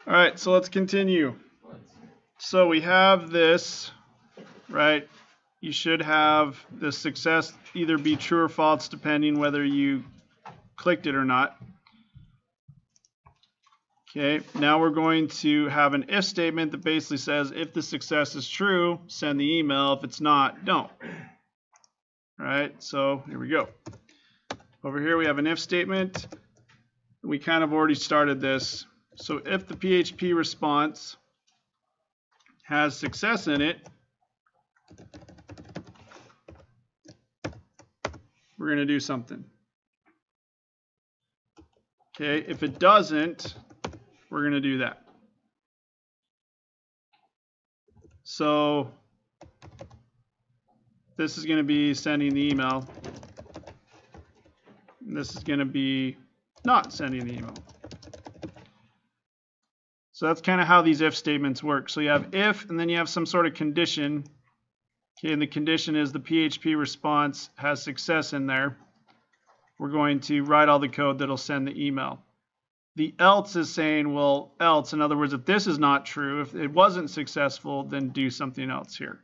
All right, so let's continue. So we have this, right? You should have the success either be true or false depending whether you clicked it or not. Okay, now we're going to have an if statement that basically says if the success is true, send the email. If it's not, don't. All right, so here we go. Over here we have an if statement. We kind of already started this. So if the PHP response has success in it, we're going to do something. Okay, if it doesn't, we're going to do that. So this is going to be sending the email. And this is going to be not sending the email. So that's kind of how these if statements work. So you have if, and then you have some sort of condition. Okay, and the condition is the PHP response has success in there. We're going to write all the code that'll send the email. The else is saying, well, else. In other words, if this is not true, if it wasn't successful, then do something else here.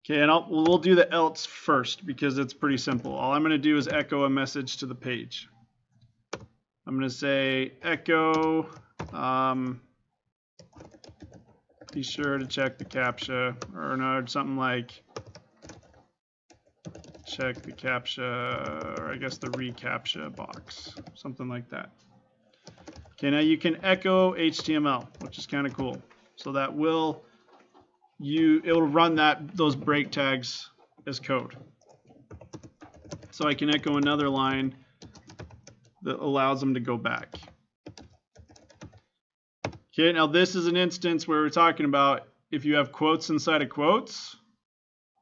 Okay, and we'll do the else first because it's pretty simple. All I'm going to do is echo a message to the page. I'm going to say echo, be sure to check the CAPTCHA, or no, something like check the CAPTCHA, or I guess the reCAPTCHA box, something like that. Okay, now you can echo HTML, which is kind of cool. So that will it'll run those break tags as code. So I can echo another line that allows them to go back. Okay, now this is an instance where we're talking about if you have quotes inside of quotes,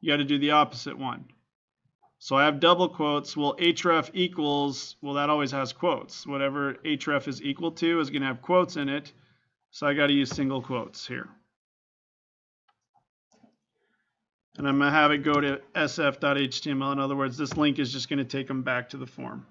you got to do the opposite one. So I have double quotes. Well, href equals, well, that always has quotes. Whatever href is equal to is going to have quotes in it. So I got to use single quotes here. And I'm going to have it go to sf.html. In other words, this link is just going to take them back to the form.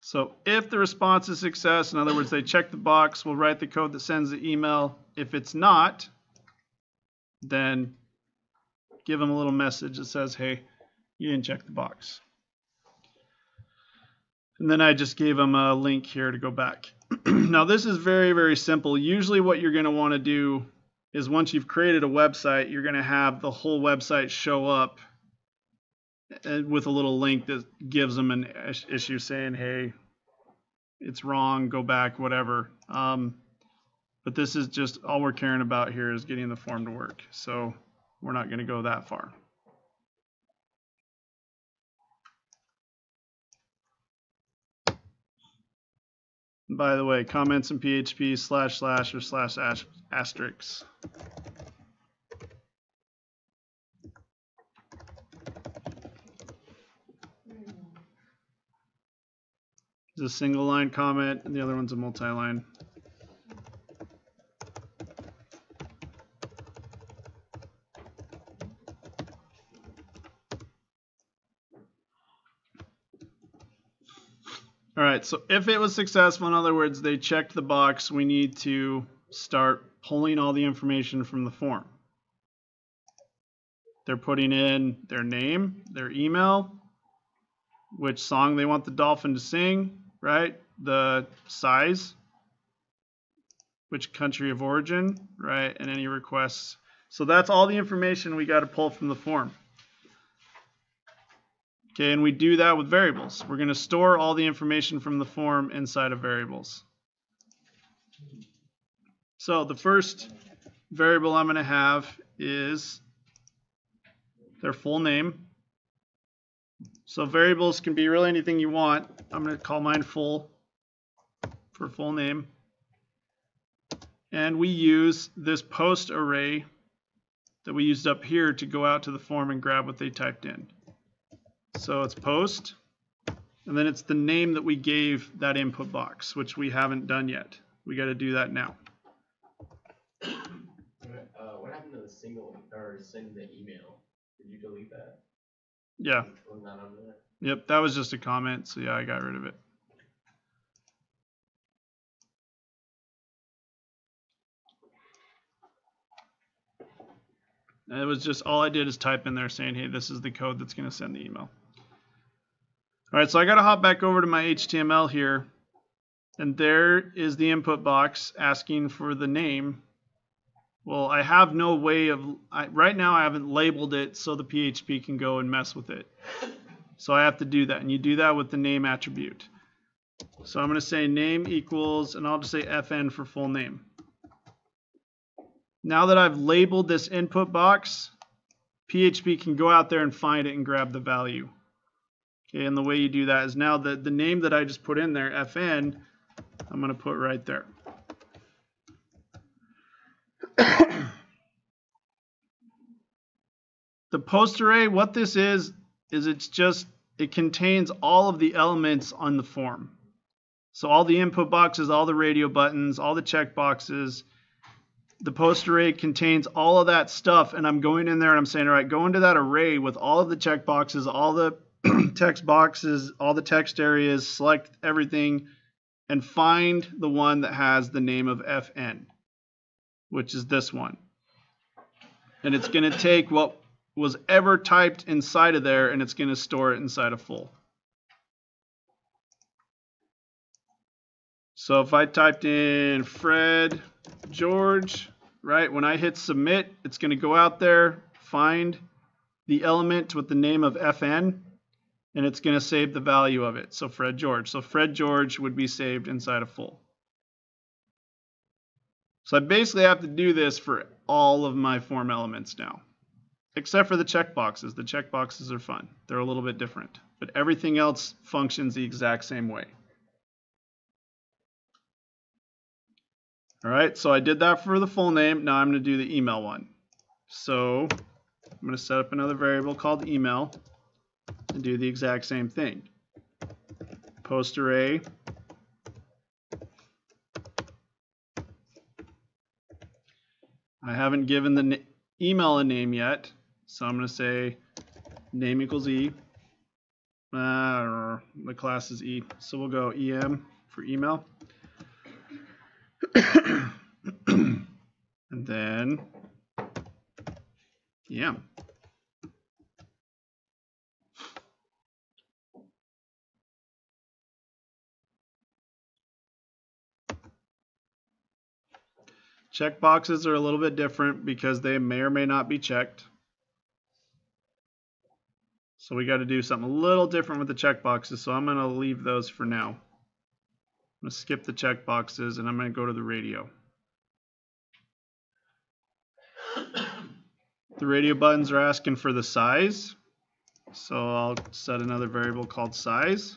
So if the response is success, in other words, they check the box, we'll write the code that sends the email. If it's not, then give them a little message that says, hey, you didn't check the box. And then I just gave them a link here to go back. Now this is very, very simple. Usually what you're going to want to do is once you've created a website, you're going to have the whole website show up with a little link that gives them an issue saying, hey, it's wrong, go back, whatever. But this is just all we're caring about here is getting the form to work. So we're not going to go that far. And by the way, comments in PHP // or /**. It's a single line comment and the other one's a multi-line. All right, so if it was successful, in other words, they checked the box, we need to start pulling all the information from the form. They're putting in their name, their email, which song they want the dolphin to sing, right? The size, which country of origin, right? And any requests. So that's all the information we got to pull from the form. Okay, and we do that with variables. We're going to store all the information from the form inside of variables. So the first variable I'm going to have is their full name. So variables can be really anything you want. I'm going to call mine full for full name. And we use this post array that we used up here to go out to the form and grab what they typed in. So it's post, and then it's the name that we gave that input box, which we haven't done yet. We got to do that now. single or send the email. Did you delete that? Yeah. Was that under there? Yep, that was just a comment, so yeah, I got rid of it. And it was just, all I did is type in there saying, hey, this is the code that's going to send the email. All right, so I got to hop back over to my HTML here. And there is the input box asking for the name. Well, I have no way of, right now I haven't labeled it so the PHP can go and mess with it. So I have to do that, and you do that with the name attribute. So I'm going to say name equals, and I'll just say FN for full name. Now that I've labeled this input box, PHP can go out there and find it and grab the value. Okay, and the way you do that is now the name that I just put in there, FN, I'm going to put right there. The post array, what this is it contains all of the elements on the form. So all the input boxes, all the radio buttons, all the check boxes. The post array contains all of that stuff, and I'm going in there and I'm saying, all right, go into that array with all of the check boxes, all the text boxes, all the text areas, select everything, and find the one that has the name of FN, which is this one. And it's going to take what was ever typed inside of there, and it's going to store it inside of full. So if I typed in Fred George, right, when I hit submit, it's going to go out there, find the element with the name of FN, and it's going to save the value of it. So Fred George. So Fred George would be saved inside of full. So I basically have to do this for all of my form elements now, except for the checkboxes. The checkboxes are fun. They're a little bit different, but everything else functions the exact same way. All right, so I did that for the full name. Now I'm going to do the email one. So I'm going to set up another variable called email and do the exact same thing. Post array. I haven't given the email a name yet, so I'm going to say name equals E. The class is E, so we'll go EM for email. And then EM. Checkboxes are a little bit different because they may or may not be checked. So we got to do something a little different with the checkboxes, so I'm going to leave those for now. I'm going to skip the checkboxes and I'm going to go to the radio. The radio buttons are asking for the size, so I'll set another variable called size.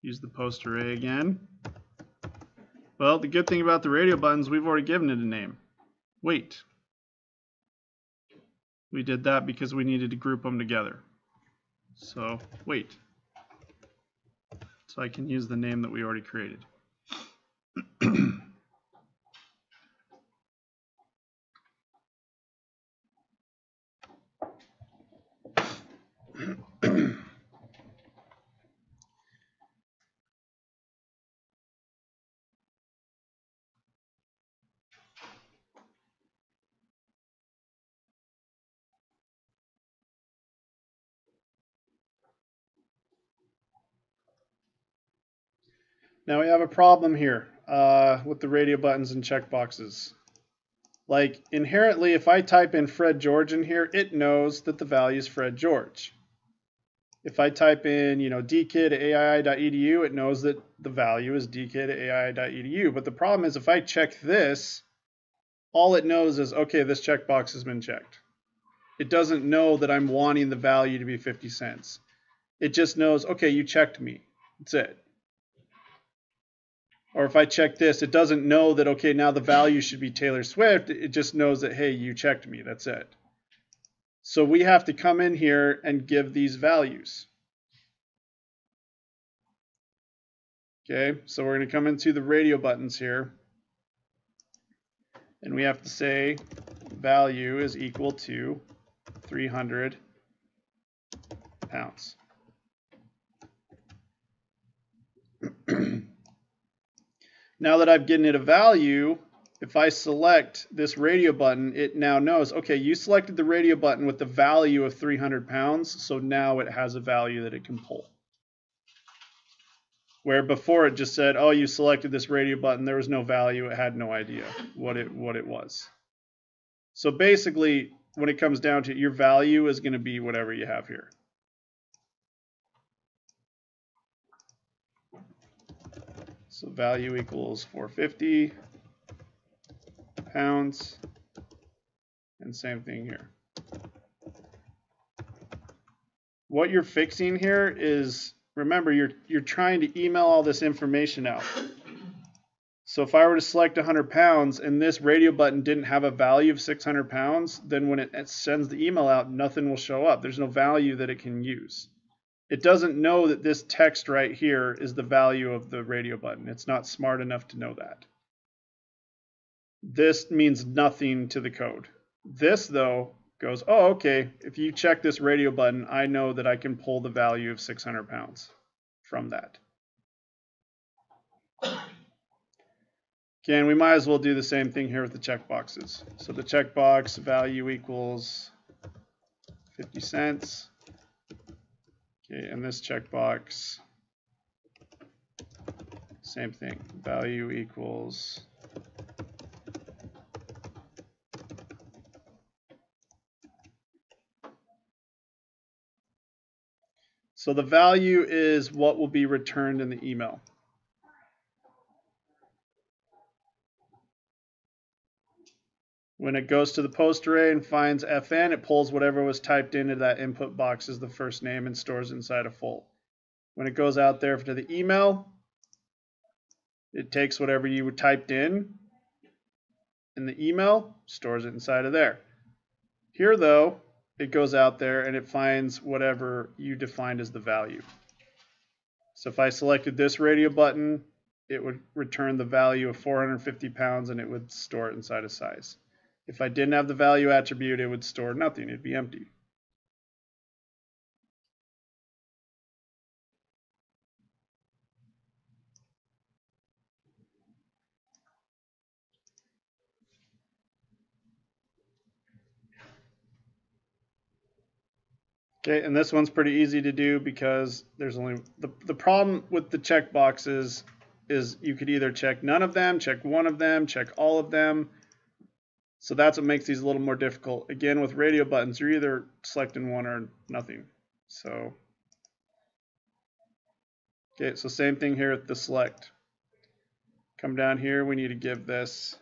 Use the post array again. Well, the good thing about the radio buttons, we've already given it a name. Wait. We did that because we needed to group them together. So, wait. So I can use the name that we already created. Now we have a problem here with the radio buttons and checkboxes. Like inherently, if I type in Fred George in here, it knows that the value is Fred George. If I type in, dkid@aii.edu, it knows that the value is dkid@aii.edu. But the problem is if I check this, all it knows is, okay, this checkbox has been checked. It doesn't know that I'm wanting the value to be 50 cents. It just knows, okay, you checked me. That's it. Or if I check this, it doesn't know that, okay, now the value should be Taylor Swift. It just knows that, hey, you checked me. That's it. So we have to come in here and give these values. Okay, so we're going to come into the radio buttons here. And we have to say value is equal to 300 pounds. Now that I've given it a value, if I select this radio button, it now knows, okay, you selected the radio button with the value of 300 pounds, so now it has a value that it can pull. Where before it just said, oh, you selected this radio button, there was no value, it had no idea what it was. So basically, when it comes down to it, your value is going to be whatever you have here. So value equals 450 pounds, and same thing here. What you're fixing here is, remember, you're trying to email all this information out. So if I were to select 100 pounds and this radio button didn't have a value of 600 pounds, then when it sends the email out, nothing will show up. There's no value that it can use. It doesn't know that this text right here is the value of the radio button. It's not smart enough to know that. This means nothing to the code. This, though, goes, oh, okay, if you check this radio button, I know that I can pull the value of 600 pounds from that. Again, we might as well do the same thing here with the checkboxes. So the checkbox value equals 50 cents. Okay, and this checkbox, same thing, value equals so the value is what will be returned in the email. When it goes to the post array and finds FN, it pulls whatever was typed into that input box as the first name and stores inside a full. When it goes out there to the email, it takes whatever you typed in the email, stores it inside of there. Here, though, it goes out there and it finds whatever you defined as the value. So if I selected this radio button, it would return the value of 450 pounds and it would store it inside of size. If I didn't have the value attribute, it would store nothing. It'd be empty. Okay, and this one's pretty easy to do because there's only the problem with the checkboxes is you could either check none of them, check one of them, check all of them. So that's what makes these a little more difficult. Again, with radio buttons, you're either selecting one or nothing. So, okay, so same thing here with the select. Come down here, we need to give this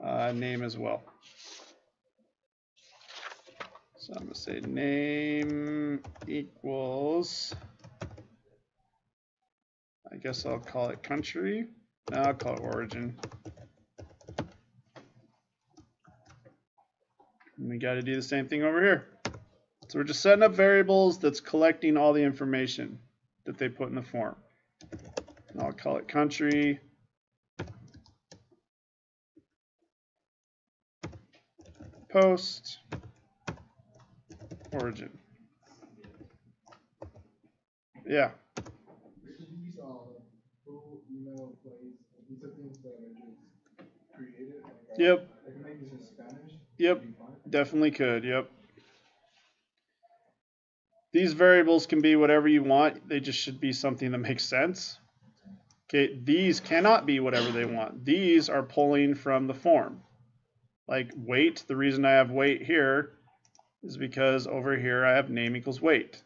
name as well. So I'm going to say name equals, I guess I'll call it country. No, I'll call it origin. And we got to do the same thing over here. So we're just setting up variables that's collecting all the information that they put in the form. And I'll call it country. Post. Origin. Yeah. These full email plays, these are things that are just created. Like, yep. I can make this in Spanish. Yep. Definitely could. Yep. These variables can be whatever you want. They just should be something that makes sense. Okay. These cannot be whatever they want. These are pulling from the form. Like weight. The reason I have weight here is because over here I have name equals weight.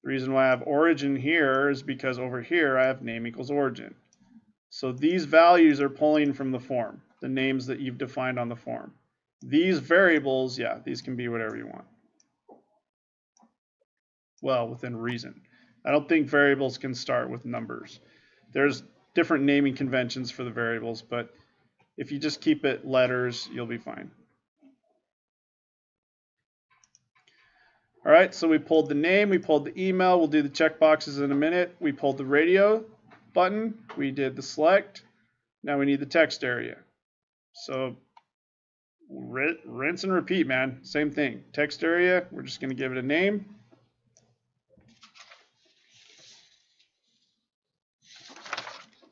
The reason why I have origin here is because over here I have name equals origin. So these values are pulling from the form, the names that you've defined on the form. These variables, yeah, these can be whatever you want. Well, within reason. I don't think variables can start with numbers. There's different naming conventions for the variables, but if you just keep it letters, you'll be fine. All right, so we pulled the name, we pulled the email, we'll do the checkboxes in a minute. We pulled the radio button, we did the select. Now we need the text area. So rinse and repeat, man. Same thing. Text area, we're just going to give it a name.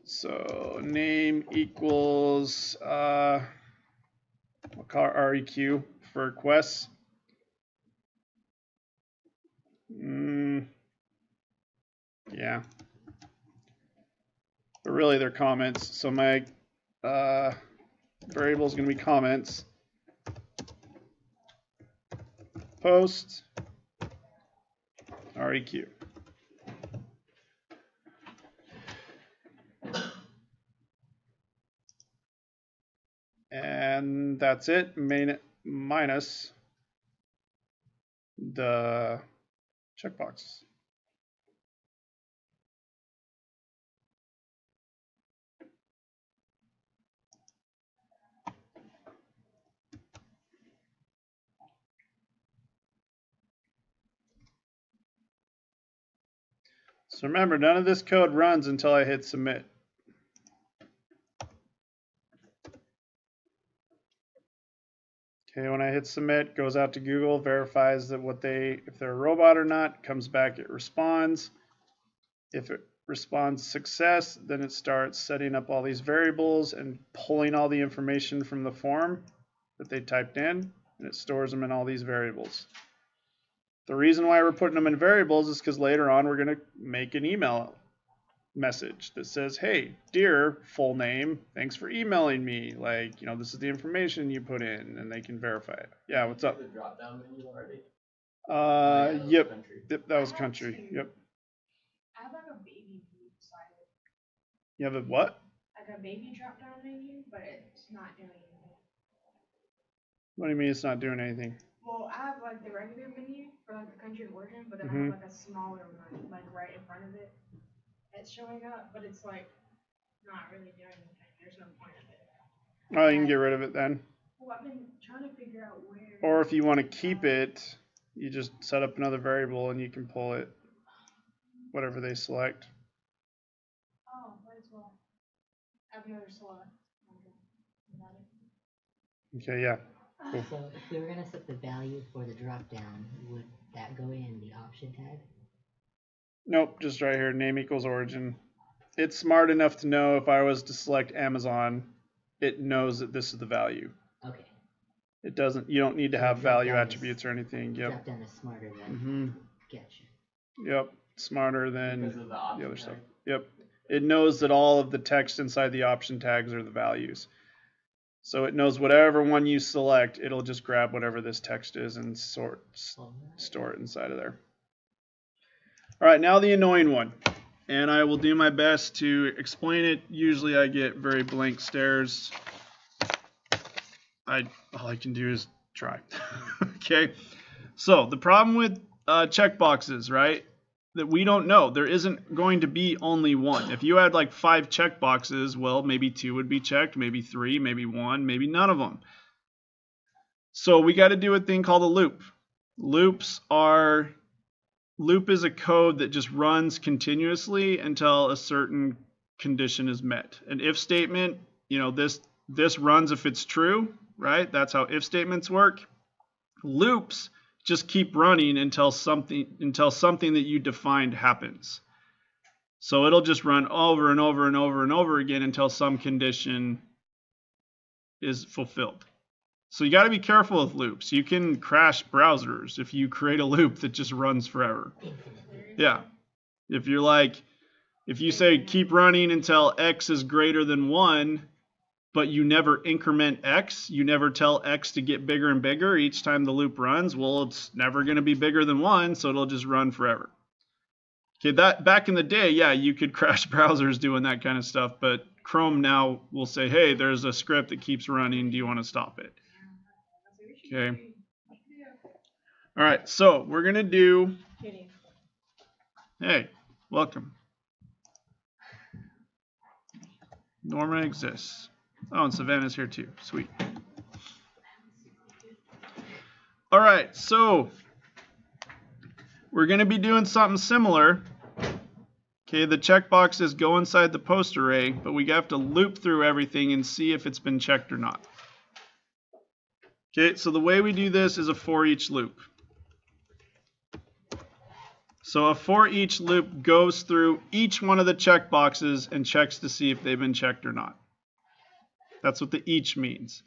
So name equals, we'll call it REQ for requests. Yeah. But really they're comments. So my variable is going to be comments. Post REQ. And that's it, minus the checkbox. So remember, none of this code runs until I hit submit. Okay, when I hit submit, goes out to Google, verifies that if they're a robot or not, comes back, it responds. If it responds success, then it starts setting up all these variables and pulling all the information from the form that they typed in, and it stores them in all these variables. The reason why we're putting them in variables is because later on we're going to make an email message that says, hey, dear full name, thanks for emailing me. Like, you know, this is the information you put in, and they can verify it. Yeah, what's up? The drop down menu already? Yep. That was country. Yep. I have like a baby view beside it. You have a what? Like a baby drop down menu, but it's not doing anything. What do you mean it's not doing anything? Well, I have like the regular menu for like the country of origin, but then I have like a smaller one, like right in front of it. It's showing up, but it's like not really doing anything. There's no point of it. Oh, you can get rid of it then. Well, I've been trying to figure out where. Or if you want to keep it, you just set up another variable and you can pull it, whatever they select. Oh, might as well. I have another slot. Okay, yeah. Cool. So if we were going to set the value for the drop down, would that go in the option tag? Nope, just right here, name equals origin. It's smart enough to know if I was to select Amazon, it knows that this is the value. Okay. It doesn't, you don't need to have value attributes or anything. Yep. Drop down is smarter than. Gotcha. Yep, smarter than Because of the option other tag. stuff. Yep. It knows that all of the text inside the option tags are the values. So it knows whatever one you select, it'll just grab whatever this text is and store it inside of there. All right, now the annoying one. And I will do my best to explain it. Usually I get very blank stares. All I can do is try. Okay. So the problem with checkboxes, right? That we don't know. There isn't going to be only one. If you had like 5 checkboxes, well, maybe 2 would be checked, maybe 3, maybe 1, maybe none of them. So we got to do a thing called a loop. Loop is a code that just runs continuously until a certain condition is met. An if statement, you know, this runs if it's true, right? That's how if statements work. Loops just keep running until something that you defined happens. So it'll just run over and over and over and over again until some condition is fulfilled. So you got to be careful with loops. You can crash browsers if you create a loop that just runs forever. Yeah. If you say keep running until x is greater than 1, but you never increment x, you never tell x to get bigger and bigger each time the loop runs, well, it's never going to be bigger than 1, so it'll just run forever. Okay, that back in the day, yeah, you could crash browsers doing that kind of stuff, but Chrome now will say, hey, there's a script that keeps running, do you want to stop it? Okay. All right, so we're going to do, hey, welcome. Norma exists. Oh, and Savannah's here too. Sweet. All right, so we're going to be doing something similar. Okay, the checkboxes go inside the post array, but we have to loop through everything and see if it's been checked or not. Okay, so the way we do this is a for each loop. So a for each loop goes through each one of the checkboxes and checks to see if they've been checked or not. That's what the each means.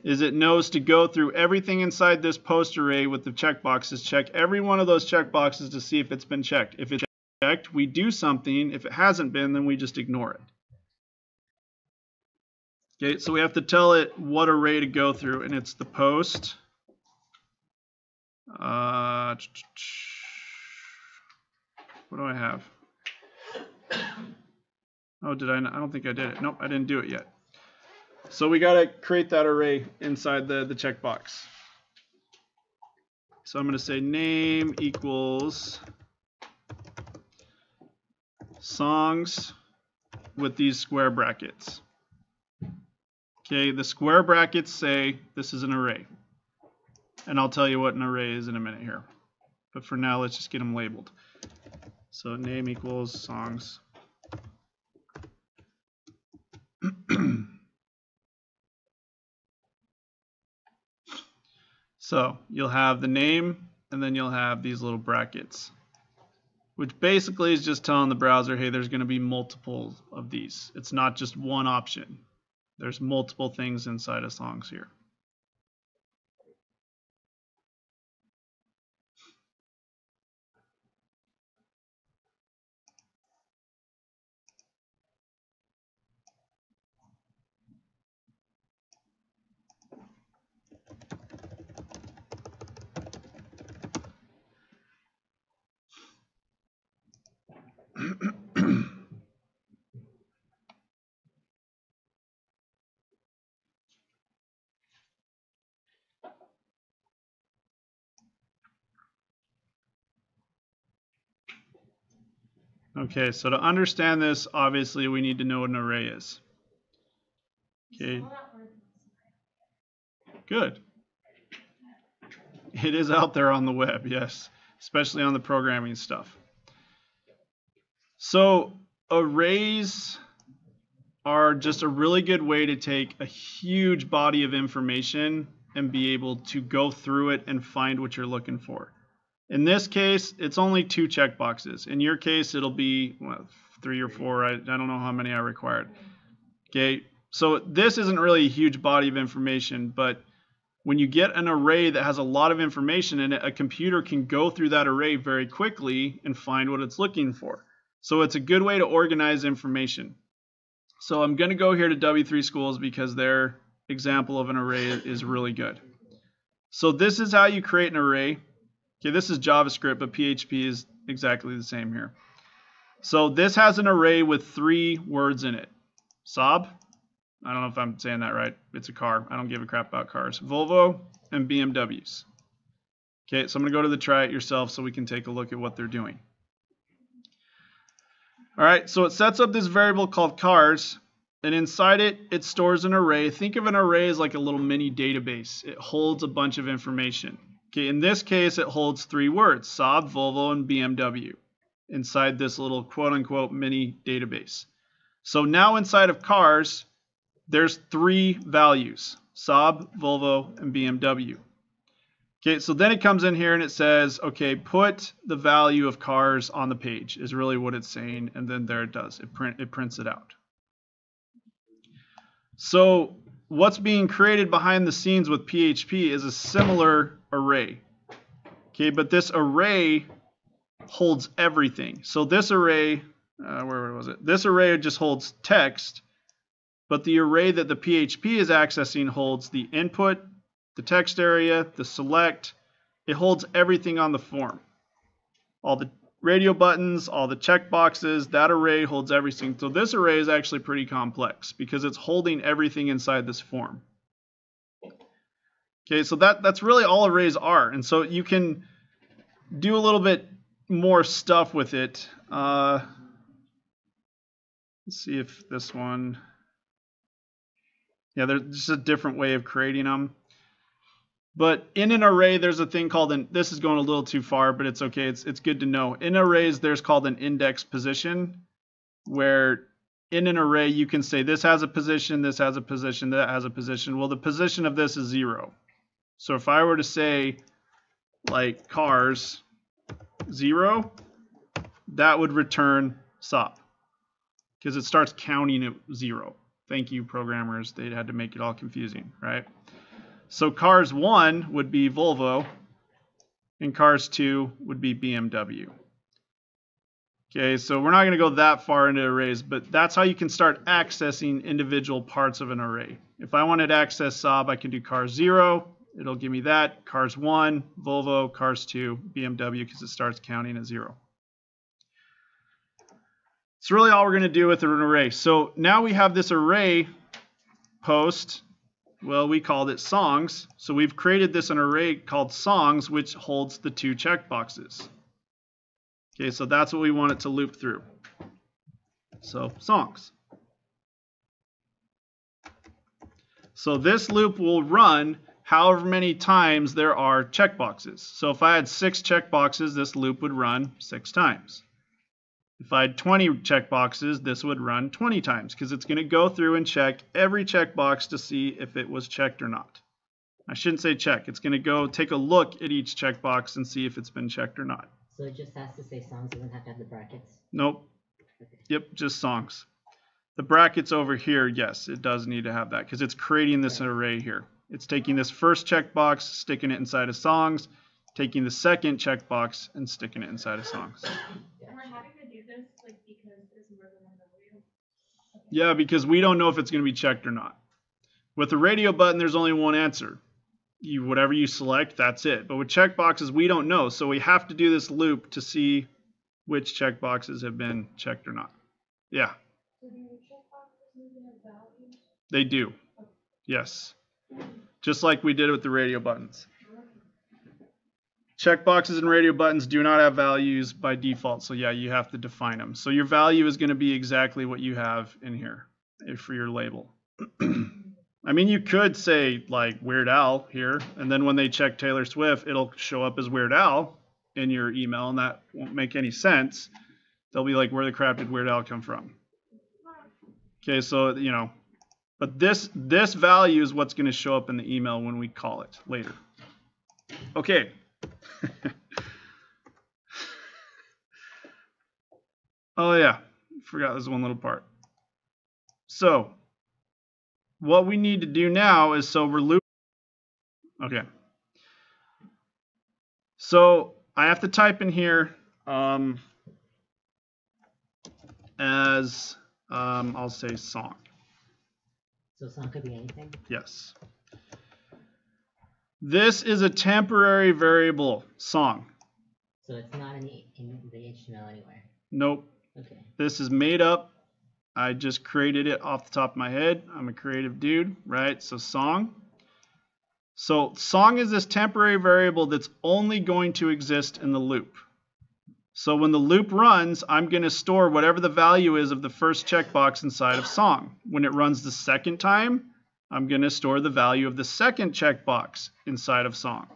Is it knows to go through everything inside this post array with the checkboxes, check every one of those checkboxes to see if it's been checked. If it's checked, we do something. If it hasn't been, then we just ignore it. Okay, so we have to tell it what array to go through, and it's the post. What do I have? Oh, did I? I don't think I did it. Nope, I didn't do it yet. So we got to create that array inside the checkbox. So I'm going to say name equals songs with these square brackets. Okay, the square brackets say this is an array. And I'll tell you what an array is in a minute here. But for now, let's just get them labeled. So name equals songs. So you'll have the name, and then you'll have these little brackets, which basically is just telling the browser, hey, there's going to be multiple of these. It's not just one option. There's multiple things inside of songs here. Okay, so to understand this, obviously we need to know what an array is. Okay. Good. It is out there on the web, yes, especially on the programming stuff. So arrays are just a really good way to take a huge body of information and be able to go through it and find what you're looking for. In this case, it's only 2 checkboxes. In your case, it'll be 3 or 4. I don't know how many I required. Okay, so this isn't really a huge body of information, but when you get an array that has a lot of information in it, a computer can go through that array very quickly and find what it's looking for. So it's a good way to organize information. So I'm going to go here to W3 Schools because their example of an array is really good. So this is how you create an array. Okay, this is JavaScript, but PHP is exactly the same here. So this has an array with 3 words in it. Saab, I don't know if I'm saying that right. It's a car. I don't give a crap about cars. Volvo and BMWs. Okay, so I'm going to go to the try it yourself so we can take a look at what they're doing. All right, so it sets up this variable called cars, and inside it, it stores an array. Think of an array as like a little mini database. It holds a bunch of information. Okay, in this case, it holds 3 words, Saab, Volvo, and BMW, inside this little quote-unquote mini database. So now inside of cars, there's 3 values, Saab, Volvo, and BMW. Okay, so then it comes in here and it says, okay, put the value of cars on the page is really what it's saying, and then there it does. It prints it out. So what's being created behind the scenes with PHP is a similar array. Okay, but this array holds everything. So this array, where was it? This array just holds text, but the array that the PHP is accessing holds the input, the text area, the select. It holds everything on the form. All the radio buttons, all the checkboxes, that array holds everything. So this array is actually pretty complex because it's holding everything inside this form. Okay, so that's really all arrays are. And so you can do a little bit more stuff with it. Let's see if this one... Yeah, there's just a different way of creating them. But in an array, there's a thing called this is going a little too far, but it's okay. It's good to know. In arrays, there's called an index position, where in an array, you can say this has a position, this has a position, that has a position. Well, the position of this is 0. So if I were to say like cars 0, that would return SOP because it starts counting at 0. Thank you, programmers. They had to make it all confusing, right? So cars 1 would be Volvo, and cars 2 would be BMW. Okay, so we're not going to go that far into arrays, but that's how you can start accessing individual parts of an array. If I wanted to access SOB, I can do cars 0. It'll give me that. Cars 1, Volvo, cars 2, BMW, because it starts counting at 0. It's really all we're going to do with an array. So now we have this array post. Well, we called it songs. So we've created this an array called songs, which holds the 2 checkboxes. Okay, so that's what we want it to loop through. So songs. So this loop will run however many times there are checkboxes. So if I had 6 checkboxes, this loop would run 6 times. If I had 20 checkboxes, this would run 20 times because it's going to go through and check every checkbox to see if it was checked or not. I shouldn't say check. It's going to go take a look at each checkbox and see if it's been checked or not. So it just has to say songs, it doesn't have to have the brackets? Nope. Okay. Yep, just songs. The brackets over here, yes, it does need to have that because it's creating this array here. It's taking this first checkbox, sticking it inside of songs, taking the second checkbox and sticking it inside of songs. And we're having to do this like because there's more than one value. Yeah, because we don't know if it's going to be checked or not. With the radio button, there's only one answer. Whatever you select, that's it. But with checkboxes, we don't know. So we have to do this loop to see which checkboxes have been checked or not. Yeah. So do your checkboxes need to have values? They do. Yes. Just like we did with the radio buttons. Checkboxes and radio buttons do not have values by default. So yeah, you have to define them. So your value is going to be exactly what you have in here for your label. I mean, you could say like Weird Al here, and then when they check Taylor Swift, it'll show up as Weird Al in your email, and that won't make any sense. They'll be like, where the crap did Weird Al come from? Okay, so, you know, but this value is what's going to show up in the email when we call it later. Okay. Oh, yeah. Forgot this one little part. So what we need to do now is, so we're looping. Okay. So I have to type in here as I'll say song. So song could be anything? Yes. This is a temporary variable, song. So it's not in the HTML anywhere? Nope. Okay. This is made up. I just created it off the top of my head. I'm a creative dude, right? So song. So song is this temporary variable that's only going to exist in the loop. So when the loop runs, I'm going to store whatever the value is of the first checkbox inside of song. When it runs the second time, I'm going to store the value of the second checkbox inside of song.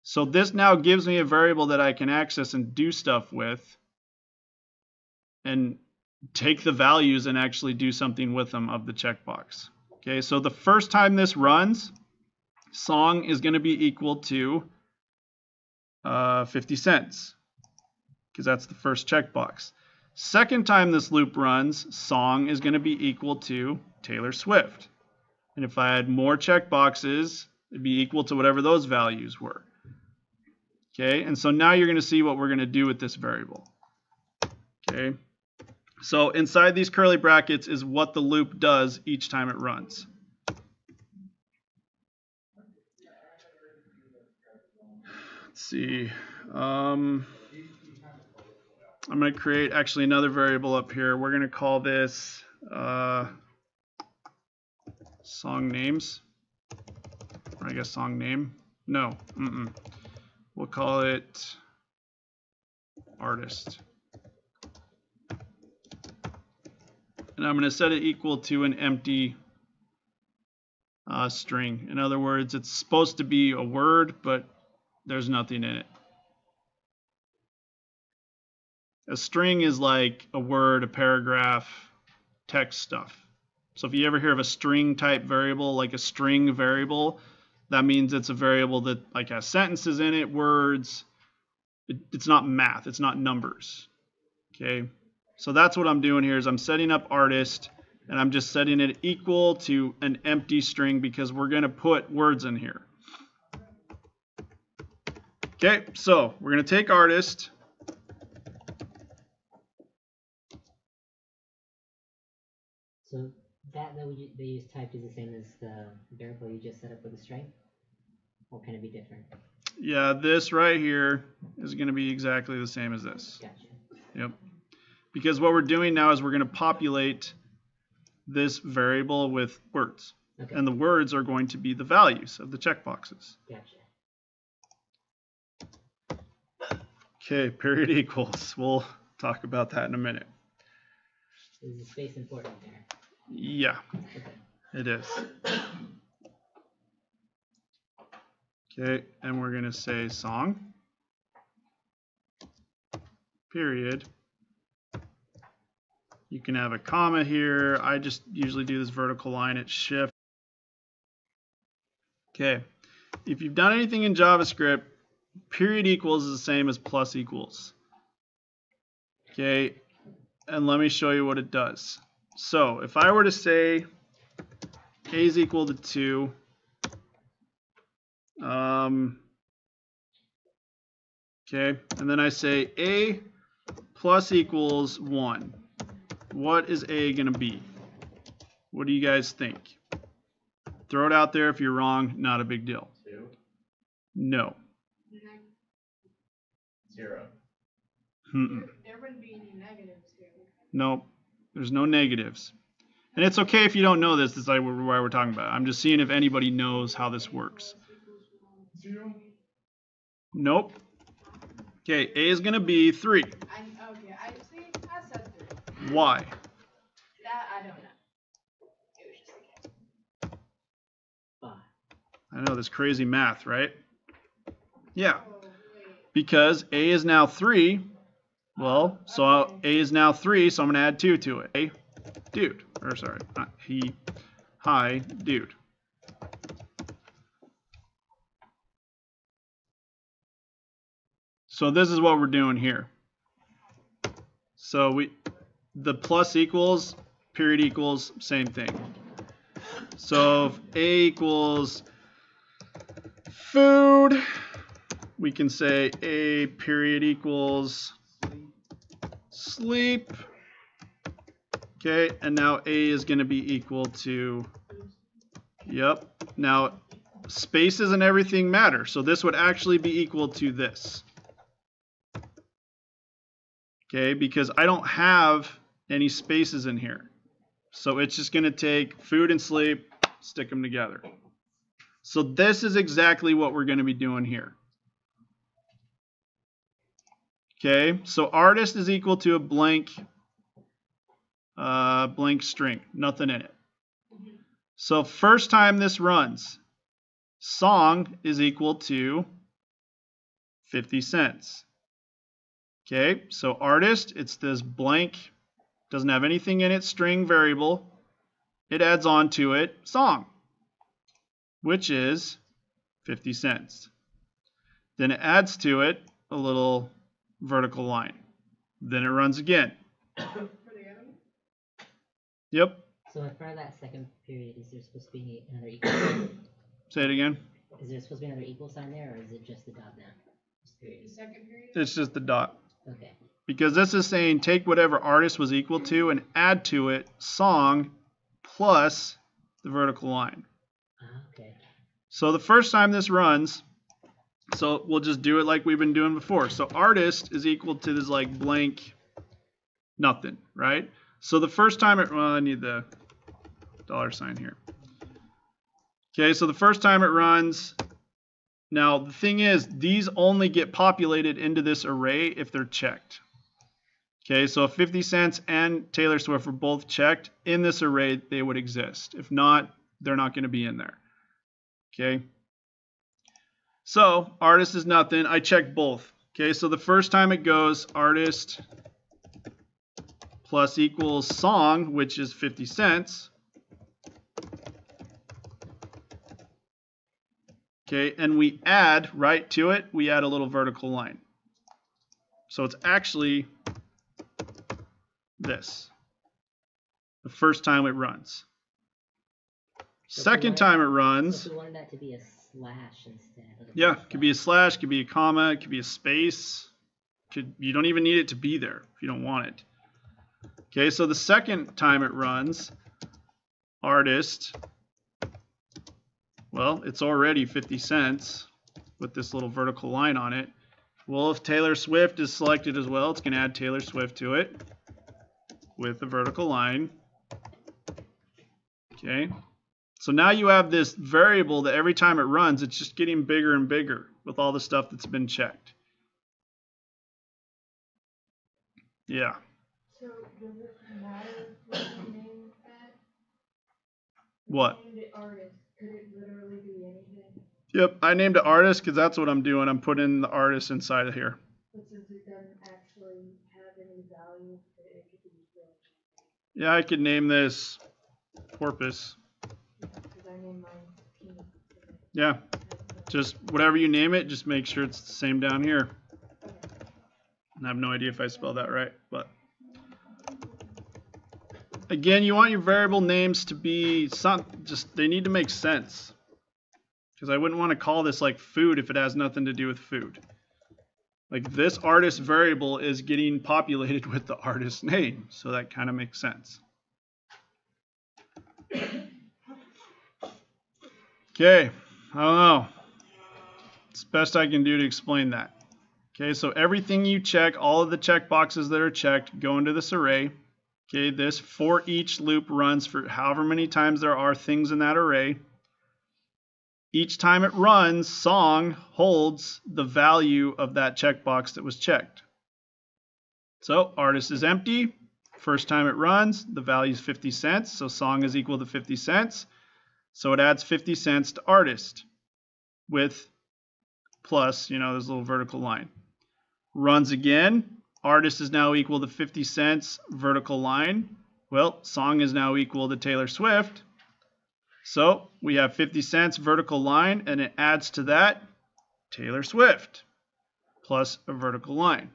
So this now gives me a variable that I can access and do stuff with and take the values and actually do something with them of the checkbox. Okay, so the first time this runs, song is going to be equal to 50 cents because that's the first checkbox. Second time this loop runs, song is going to be equal to Taylor Swift. And if I had more checkboxes, it'd be equal to whatever those values were. Okay, and so now you're going to see what we're going to do with this variable. Okay, so inside these curly brackets is what the loop does each time it runs. Let's see. I'm going to create actually another variable up here. We're going to call this song names. Or I guess song name. No. We'll call it artist. And I'm going to set it equal to an empty string. In other words, it's supposed to be a word, but there's nothing in it. A string is like a word, a paragraph, text stuff. So if you ever hear of a string type variable, like a string variable, that means it's a variable that like has sentences in it, words. It's not math, it's not numbers. Okay, so that's what I'm doing here is I'm setting up artist, and I'm just setting it equal to an empty string because we're going to put words in here. Okay, so we're going to take artist. So that they use typed is the same as the variable you just set up with a string? Or can it be different? Yeah, this right here is going to be exactly the same as this. Gotcha. Yep. Because what we're doing now is we're going to populate this variable with words. Okay. And the words are going to be the values of the checkboxes. Gotcha. Okay, period equals. We'll talk about that in a minute. Is the space important there? Yeah, Okay. it is. Okay, and we're going to say song, period. You can have a comma here. I just usually do this vertical line at shift. Okay, if you've done anything in JavaScript, period equals is the same as plus equals. Okay, and let me show you what it does. So if I were to say a is equal to 2, okay, and then I say a plus equals 1. What is a going to be? What do you guys think? Throw it out there. If you're wrong, not a big deal. 2. No. 0. There wouldn't be any negatives here. Nope. There's no negatives. And it's okay if you don't know this. This is like why we're talking about it. I'm just seeing if anybody knows how this works. 0. Nope. Okay, a is going to be 3. Okay, I said 3. Why? That I don't know. It was just a guess. 5. I know this crazy math, right? Yeah. Oh, wait. Because a is now 3. Well, so a is now 3, so I'm going to add 2 to it. A, dude. Or sorry, not he. Hi, dude. So this is what we're doing here. So the plus equals, period equals, same thing. So if a equals food, we can say a period equals sleep. Okay, and now a is going to be equal to, yep. Now spaces and everything matter. So this would actually be equal to this. Okay, because I don't have any spaces in here. So it's just going to take food and sleep, stick them together. So this is exactly what we're going to be doing here. Okay, so artist is equal to a blank string, nothing in it. So first time this runs, song is equal to 50 cents. Okay, so artist, it's this blank, doesn't have anything in it, string variable. It adds on to it song, which is 50 cents. Then it adds to it a little vertical line. Then it runs again. Yep. So in front of that second period, is there supposed to be another equal sign? Say it again. Is there supposed to be another equal sign there, or is it just the dot now? Just period. The second period? It's just the dot. Okay. Because this is saying take whatever artist was equal to and add to it song plus the vertical line. Okay. So the first time this runs, so we'll just do it like we've been doing before. So artist is equal to this like blank nothing, right? So the first time it, well, I need the $sign here. Okay, so the first time it runs, now the thing is, these only get populated into this array if they're checked. Okay, so if 50 cents and Taylor Swift were both checked, in this array they would exist. If not, they're not going to be in there. Okay, so artist is nothing. I check both. Okay, so the first time it goes, artist plus equals song, which is 50 cents. Okay, and we add right to it, we add a little vertical line. So it's actually this, the first time it runs. Second time it runs. So if we wanted that to be a slash instead. Yeah, it could be a slash, could be a comma, it could be a space. You don't even need it to be there if you don't want it. Okay, so the second time it runs, artist, well, it's already 50 cents with this little vertical line on it. Well, if Taylor Swift is selected as well, it's going to add Taylor Swift to it with the vertical line. Okay, so now you have this variable that every time it runs, it's just getting bigger and bigger with all the stuff that's been checked. Yeah. So does it matter what you name that? What? Named it artist. Could it literally be anything? Yep, I named it artist because that's what I'm doing. I'm putting the artist inside of here. But since it doesn't actually have any value, it could be really. Yeah, I could name this Porpoise. Because I named mine P. Yeah, just whatever you name it, just make sure it's the same down here. I have no idea if I spelled that right, but again, you want your variable names to be they need to make sense. Because I wouldn't want to call this like food if it has nothing to do with food. Like this artist variable is getting populated with the artist name, so that kind of makes sense. Okay, I don't know. It's the best I can do to explain that. Okay, so everything you check, all of the check boxes that are checked go into this array. Okay, this for each loop runs for however many times there are things in that array. Each time it runs, song holds the value of that checkbox that was checked. So artist is empty. First time it runs, the value is 50 cents. So song is equal to 50 cents. So it adds 50 cents to artist with plus, this little vertical line. Runs again. Artist is now equal to 50 cents, vertical line. Well, song is now equal to Taylor Swift. So we have 50 cents, vertical line, and it adds to that Taylor Swift plus a vertical line.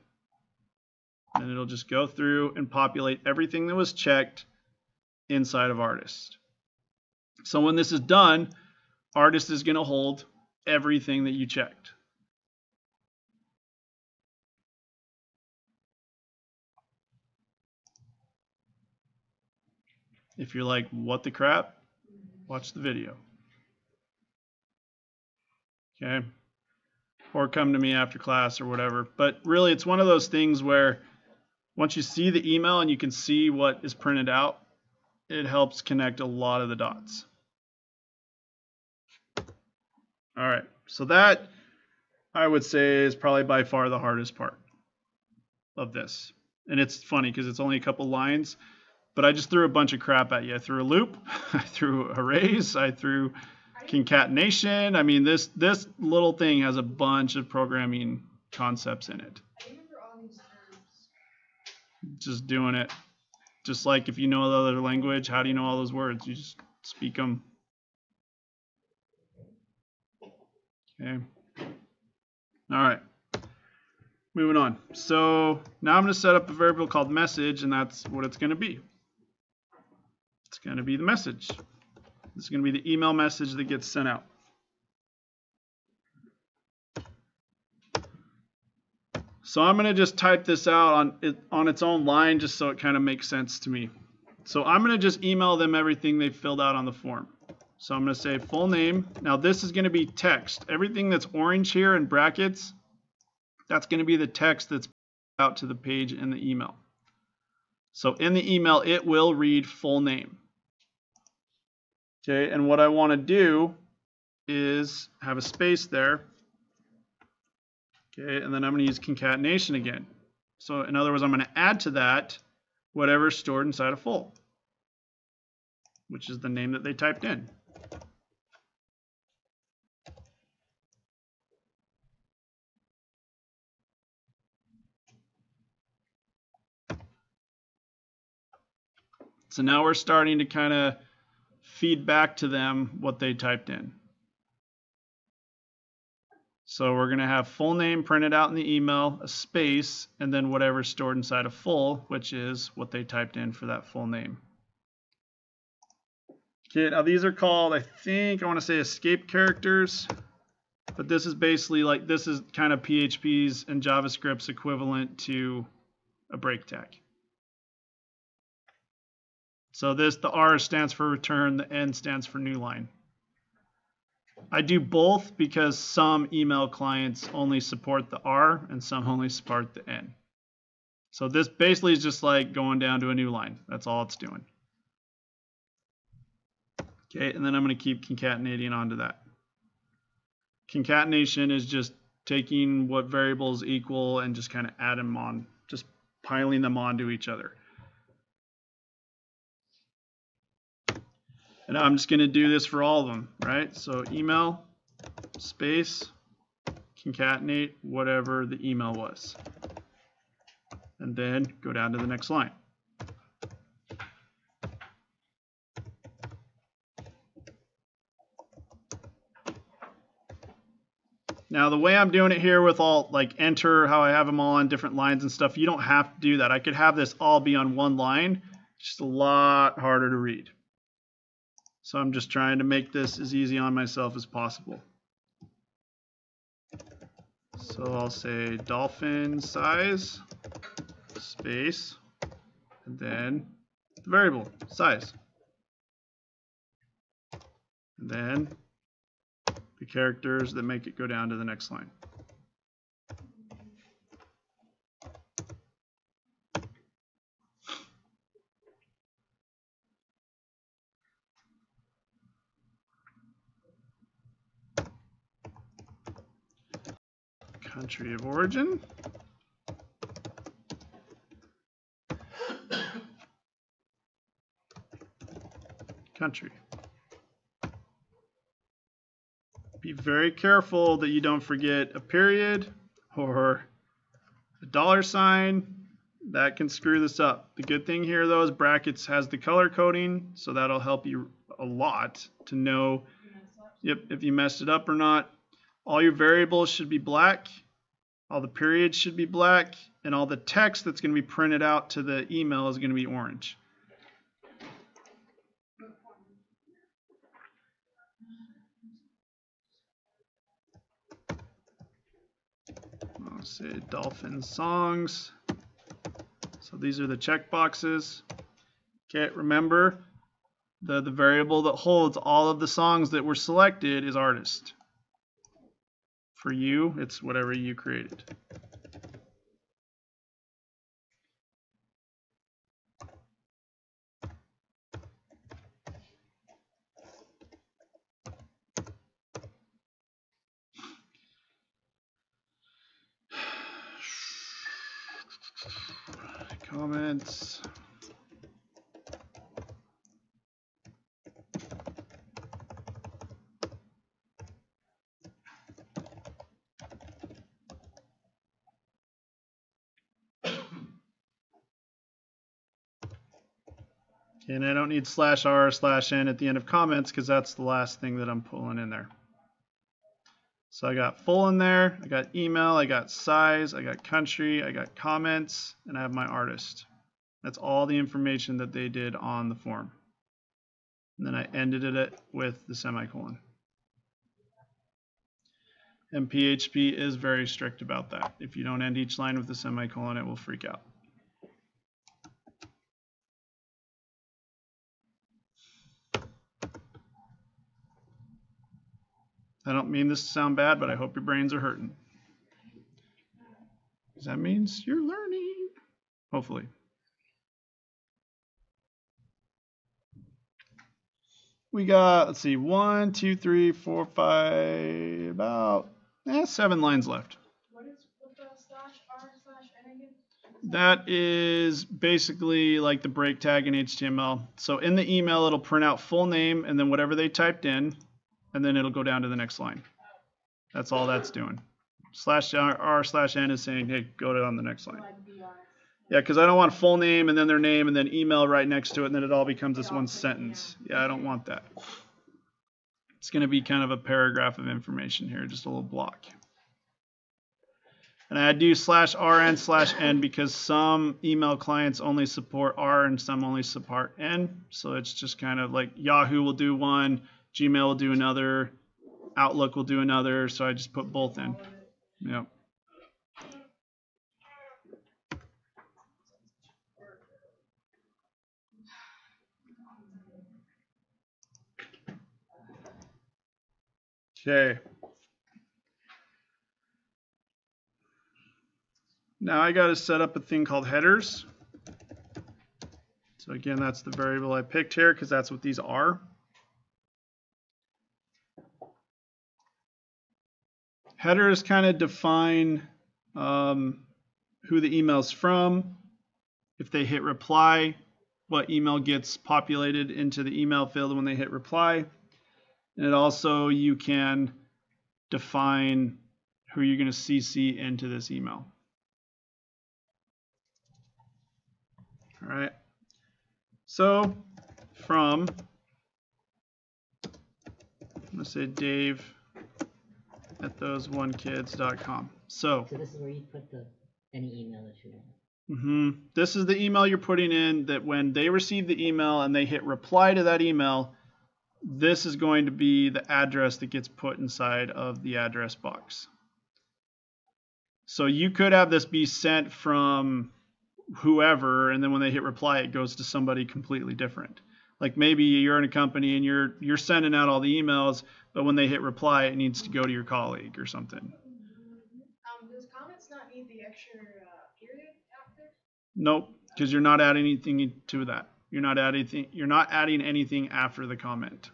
And it'll just go through and populate everything that was checked inside of artist. So when this is done, artist is going to hold everything that you checked. If you're like, what the crap? Watch the video. Okay? Or come to me after class or whatever. But really, it's one of those things where once you see the email and you can see what is printed out, it helps connect a lot of the dots. All right, so that I would say is probably by far the hardest part of this. And it's funny because it's only a couple lines, but I just threw a bunch of crap at you. I threw a loop, I threw arrays, I threw concatenation. I mean, this little thing has a bunch of programming concepts in it. I remember all these terms. Just doing it. Just like if you know the other language, how do you know all those words? You just speak them. Okay. All right. Moving on. So now I'm going to set up a variable called message, and that's what it's going to be. It's going to be the message. This is going to be the email message that gets sent out. So I'm going to just type this out on its own line just so it kind of makes sense to me. So I'm going to just email them everything they filled out on the form. So I'm going to say full name. Now this is going to be text. Everything that's orange here in brackets, that's going to be the text that's out to the page in the email. So in the email, it will read full name. Okay, and what I want to do is have a space there. Okay, and then I'm going to use concatenation again. So in other words, I'm going to add to that whatever's stored inside of full, which is the name that they typed in. So now we're starting to kind of feed back to them what they typed in. So we're going to have full name printed out in the email, a space, and then whatever's stored inside of full, which is what they typed in for that full name. Okay, now these are called, I think, I want to say escape characters, but this is basically like, this is kind of PHP's and JavaScript's equivalent to a break tag. So this, the R stands for return, the N stands for new line. I do both because some email clients only support the R and some only support the N. So this basically is just like going down to a new line. That's all it's doing. Okay, and then I'm going to keep concatenating onto that. Concatenation is just taking what variables equal and just kind of add them on, just piling them onto each other. And I'm just going to do this for all of them, right? So email, space, concatenate whatever the email was. And then go down to the next line. Now the way I'm doing it here with all like enter, how I have them all on different lines and stuff, you don't have to do that. I could have this all be on one line. It's just a lot harder to read. So I'm just trying to make this as easy on myself as possible. So I'll say dolphin size, space, and then the variable size. And then the characters that make it go down to the next line. Country of origin. Country. Be very careful that you don't forget a period or a $sign. That can screw this up. The good thing here though is brackets has the color coding, so that'll help you a lot to know if you messed it up or not. All your variables should be black, all the periods should be black, and all the text that's going to be printed out to the email is going to be orange. I'll say dolphin songs. So these are the check boxes. Okay, remember the variable that holds all of the songs that were selected is artist. For you, it's whatever you created. Comments. And I don't need /r/n at the end of comments because that's the last thing that I'm pulling in there. So I got full in there, I got email, I got size, I got country, I got comments, and I have my artist. That's all the information that they did on the form. And then I ended it with the semicolon. And PHP is very strict about that. If you don't end each line with a semicolon, it will freak out. I don't mean this to sound bad, but I hope your brains are hurting. Because that means you're learning, hopefully. We got, let's see, 1, 2, 3, 4, 5, about 7 lines left. What is with the /r/n again? That is basically like the break tag in HTML. So in the email, it'll print out full name and then whatever they typed in, and then it'll go down to the next line. That's all that's doing. /r/n is saying, hey, go down the next line. Yeah, because I don't want full name and then their name and then email right next to it, and then it all becomes this one sentence. Yeah, I don't want that. It's going to be kind of a paragraph of information here, just a little block. And I do /rn/n because some email clients only support R and some only support N. So it's just kind of like Yahoo will do one, Gmail will do another, Outlook will do another. So I just put both in. Yep. Okay. Now I got to set up a thing called headers. So again, that's the variable I picked here because that's what these are. Headers kind of define who the email's from. If they hit reply, what email gets populated into the email field when they hit reply. And it also, you can define who you're going to CC into this email. All right. So from, I'm going to say Dave at those1kids.com. So this is where you put any email that you want. This is the email you're putting in, that when they receive the email and they hit reply to that email, this is going to be the address that gets put inside of the address box. So you could have this be sent from whoever, and then when they hit reply, it goes to somebody completely different. Like maybe you're in a company and you're sending out all the emails, but when they hit reply, it needs to go to your colleague or something. Does comments not need the extra period after? Nope, because you're not adding anything to that. You're not adding anything after the comment.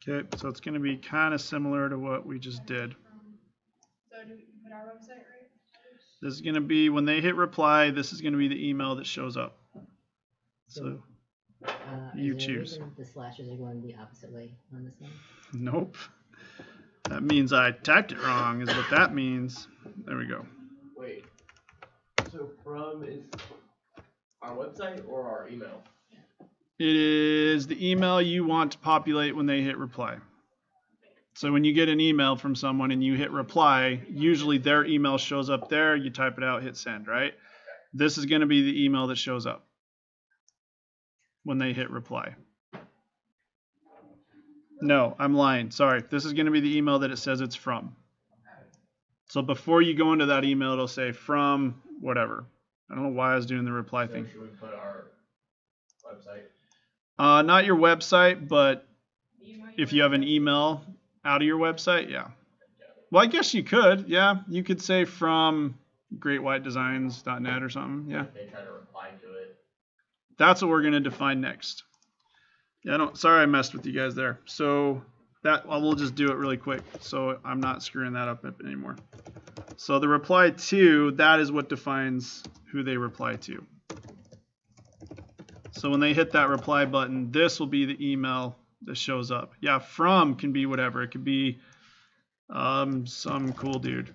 Okay, so it's going to be kind of similar to what we just did. So do we put our website right? This is going to be, when they hit reply, this is going to be the email that shows up. So you choose. The slashes are going the opposite way on this one? Nope. That means I typed it wrong, is what that means. There we go. Wait. So from is our website or our email? It is the email you want to populate when they hit reply. So when you get an email from someone and you hit reply, usually their email shows up there, you type it out, hit send, right? This is going to be the email that shows up when they hit reply. No, I'm lying. Sorry. This is going to be the email that it says it's from. So before you go into that email, it'll say from whatever. I don't know why I was doing the reply thing. Should we put our website? Not your website, but if you have an email out of your website, yeah. Well, I guess you could, yeah. You could say from greatwhitedesigns.net or something, yeah. If they try to reply to it. That's what we're going to define next. Yeah, sorry I messed with you guys there. So we'll just do it really quick, so I'm not screwing that up anymore. So the reply to, that is what defines who they reply to. So when they hit that reply button, this will be the email that shows up. Yeah, from can be whatever. It could be some cool dude.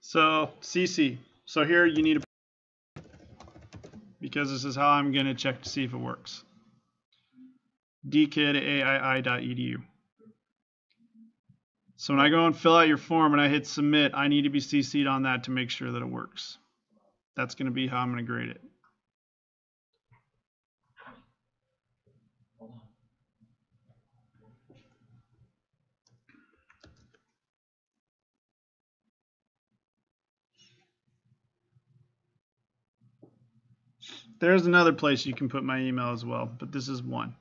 So CC. So here you need a, because this is how I'm going to check to see if it works. dkid@aii.edu. So when I go and fill out your form and I hit submit, I need to be CC'd on that to make sure that it works. That's going to be how I'm going to grade it. there's another place you can put my email as well, but this is one.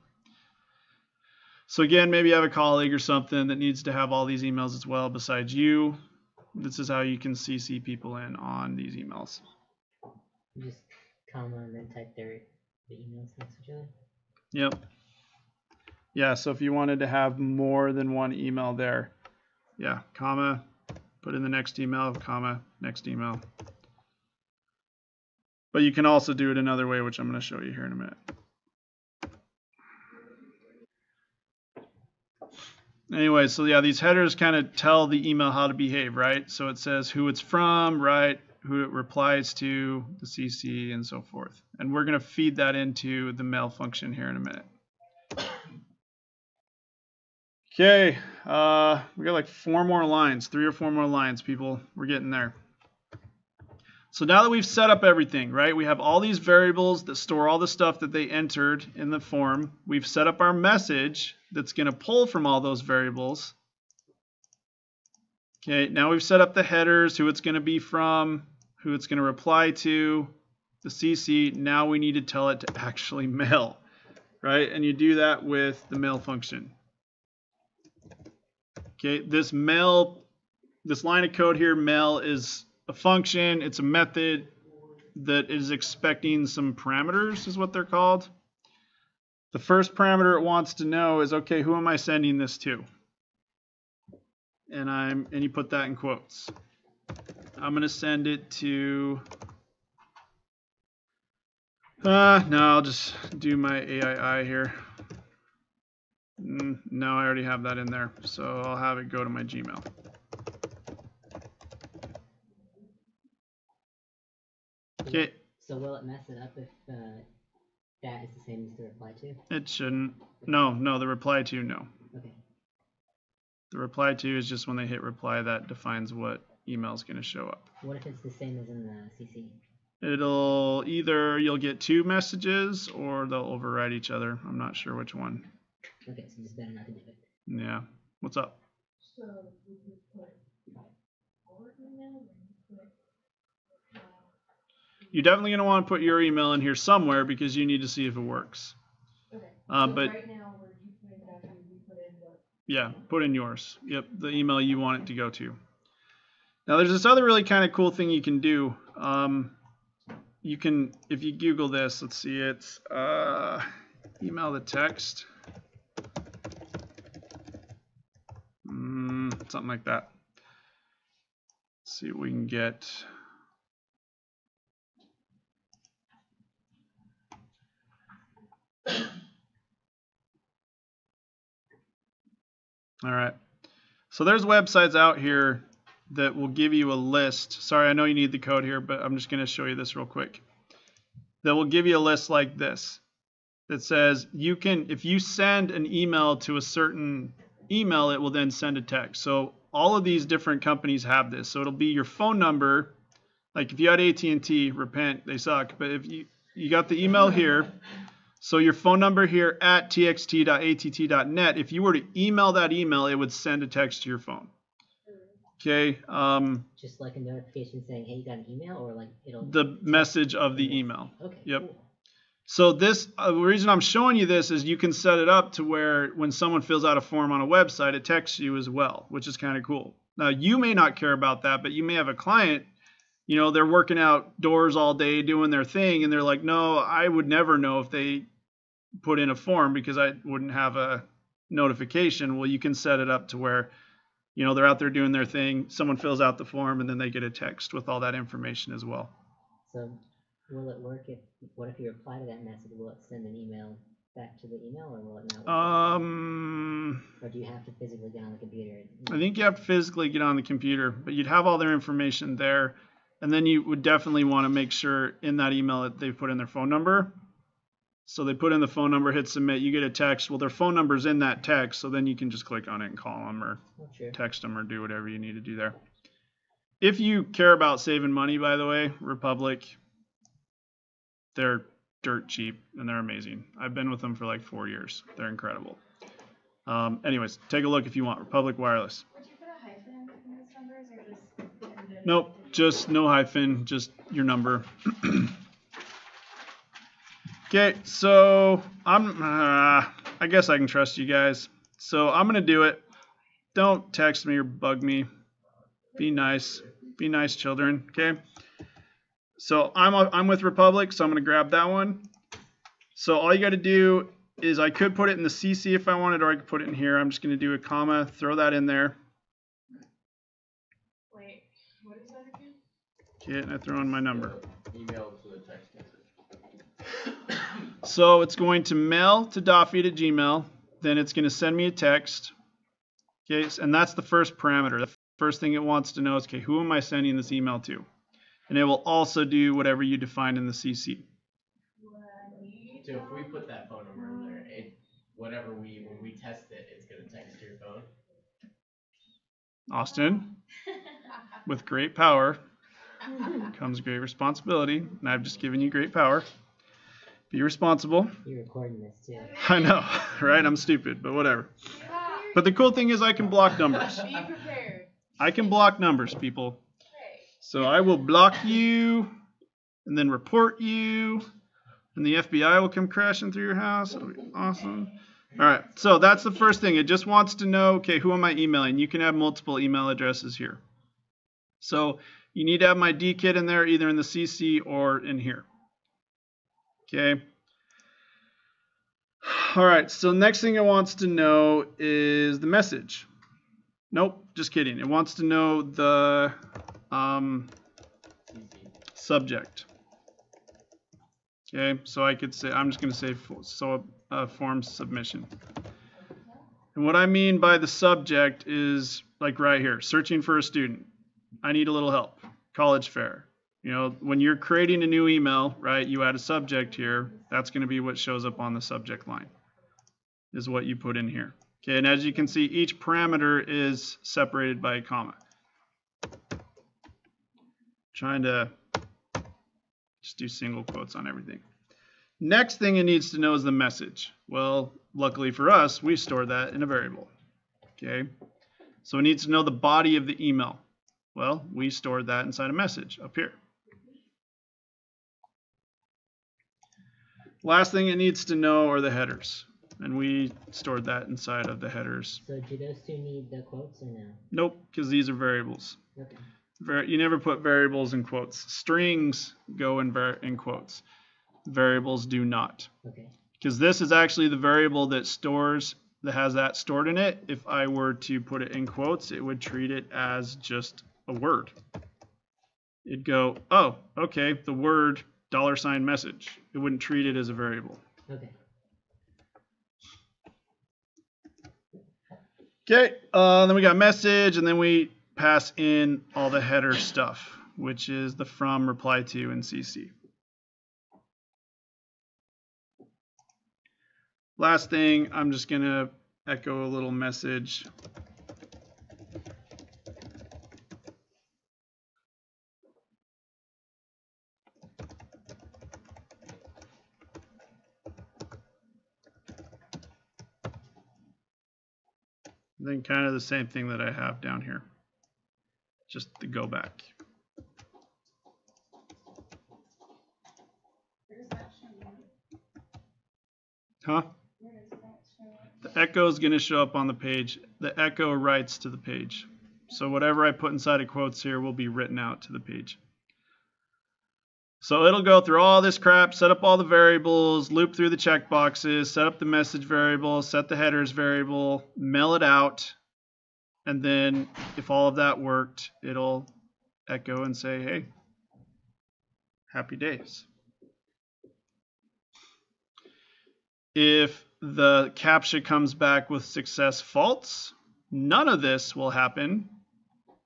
So again, maybe you have a colleague or something that needs to have all these emails as well besides you. This is how you can CC people in on these emails. You just comma and then type the emails next to each other. Yep. Yeah, so if you wanted to have more than one email there, yeah, comma, put in the next email, comma, next email. But you can also do it another way, which I'm going to show you here in a minute. Anyway, so yeah, these headers kind of tell the email how to behave, right? So it says who it's from, right? Who it replies to, the CC, and so forth. And we're going to feed that into the mail function here in a minute. Okay, we got like 4 more lines, 3 or 4 more lines, people. We're getting there. So now that we've set up everything, right? We have all these variables that store all the stuff that they entered in the form. We've set up our message that's going to pull from all those variables. Okay, now we've set up the headers, who it's going to be from, who it's going to reply to, the CC. Now we need to tell it to actually mail, right? And you do that with the mail function. Okay, this line of code here, mail, is a function. It's a method that is expecting some parameters, is what they're called. The first parameter it wants to know is, okay, who am I sending this to? And you put that in quotes. I'm going to send it to, no, I'll just do my AII here. No, I already have that in there, so I'll have it go to my Gmail. Okay. So will it mess it up if that is the same as the reply to? It shouldn't. No, the reply to, no. Okay. The reply to is just when they hit reply, that defines what email is going to show up. What if it's the same as in the CC? It'll either, you'll get 2 messages or they'll override each other. I'm not sure which one. Okay, so it's better not to do it. Yeah. What's up? So we could put our email and put You're definitely going to want to put your email in here somewhere because you need to see if it works. okay. But right now where you put it after we put in the yeah, put in yours. Yep, the email you want it to go to. Now there's this other really kind of cool thing you can do. You can, if you Google this, let's see, it's email the text. Something like that. Let's see what we can get. All right. So there's websites out here that will give you a list. Sorry, I know you need the code here, but I'm just going to show you this real quick. That will give you a list like this that says you can, if you send an email to a certain email, it will then send a text. So all of these different companies have this. So it'll be your phone number. Like if you had AT&T, repent, they suck. But if you got the email here, so your phone number here at txt.att.net, if you were to email that email, it would send a text to your phone. Okay. Just like a notification saying, hey, you got an email, or like it'll... The message of the email. Okay, yep. Cool. So this, the reason I'm showing you this is you can set it up to where when someone fills out a form on a website, it texts you as well, which is kind of cool. Now, you may not care about that, but you may have a client, you know, they're working outdoors all day doing their thing, and they're like, no, I would never know if they put in a form because I wouldn't have a notification. Well, you can set it up to where, you know, they're out there doing their thing, someone fills out the form, and then they get a text with all that information as well. So will it work if, what if you reply to that message, will it send an email back to the email, or will it not work? Or do you have to physically get on the computer? I think you have to physically get on the computer, but you'd have all their information there, and then you would definitely want to make sure in that email that they put in their phone number. So they put in the phone number, hit submit, you get a text. Well, their phone number's in that text, so then you can just click on it and call them or text them or do whatever you need to do there. If you care about saving money, by the way, Republic, they're dirt cheap and they're amazing. I've been with them for like 4 years. They're incredible. Anyways, take a look if you want. Republic Wireless. Would you put a hyphen in those numbers or just Nope, just no hyphen, just your number. Okay, so I guess I can trust you guys. So I'm gonna do it. Don't text me or bug me. Be nice. Be nice, children. Okay. So I'm with Republic, so I'm gonna grab that one. So all you got to do is I could put it in the CC if I wanted, or I could put it in here. I'm just gonna do a comma, throw that in there. Wait, what is that again? Okay, and I throw in my number. Email to the text message. So it's going to mail to Daffy at Gmail. Then it's going to send me a text. Okay, and that's the first parameter. The first thing it wants to know is, okay, who am I sending this email to? And it will also do whatever you define in the CC. So if we put that phone number in there, when we test it, it's gonna text your phone. Austin, with great power comes great responsibility, and I've just given you great power. Be responsible. You're recording this too. I know, right? I'm stupid, but whatever. But the cool thing is I can block numbers. Be prepared. I can block numbers, people. So I will block you and then report you, and the FBI will come crashing through your house. It'll be awesome. All right, so that's the first thing. It just wants to know, okay, who am I emailing? You can have multiple email addresses here. So you need to have my DKit in there, either in the CC or in here. Okay. All right, so next thing it wants to know is the message. Nope, just kidding. It wants to know the subject. Okay, so I could say, I'm just going to say form submission. And what I mean by the subject is like right here, searching for a student. I need a little help. College fair. You know, when you're creating a new email, right, you add a subject here. That's going to be what shows up on the subject line, is what you put in here. Okay, and as you can see, each parameter is separated by a comma. Trying to just do single quotes on everything. Next thing it needs to know is the message. Well, luckily for us, we store that in a variable. Okay, so it needs to know the body of the email. Well, we stored that inside a message up here. Last thing it needs to know are the headers, and we stored that inside of the headers. So do those two need the quotes or no? Nope, because these are variables. Okay. You never put variables in quotes. Strings go in quotes. Variables do not. Okay. Because this is actually the variable that has that stored in it. If I were to put it in quotes, it would treat it as just a word. It'd go, oh, okay, the word $message. It wouldn't treat it as a variable. Okay. Okay, then we got message, and then we pass in all the header stuff, which is the from, reply to, and CC. Last thing, I'm just going to echo a little message. Then kind of the same thing that I have down here, just the go back. Huh? The echo is going to show up on the page. The echo writes to the page. So whatever I put inside of quotes here will be written out to the page. So it'll go through all this crap, set up all the variables, loop through the checkboxes, set up the message variable, set the headers variable, mail it out, and then if all of that worked, it'll echo and say, hey, happy days. If the CAPTCHA comes back with success false, none of this will happen,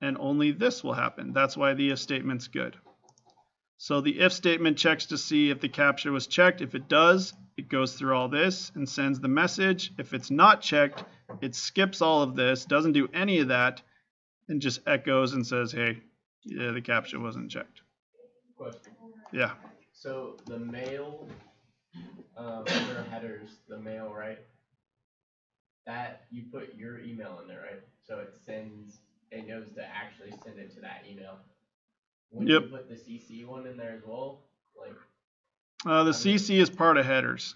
and only this will happen. That's why the if statement's good. So the if statement checks to see if the CAPTCHA was checked. If it does, it goes through all this and sends the message. If it's not checked, it skips all of this, doesn't do any of that, and just echoes and says, hey, yeah, the CAPTCHA wasn't checked. Question. Yeah. So the mail, under headers, the mail, right? That you put your email in there, right? So it knows to actually send it to that email. When Yep. you put the CC one in there as well, like The CC is part of headers.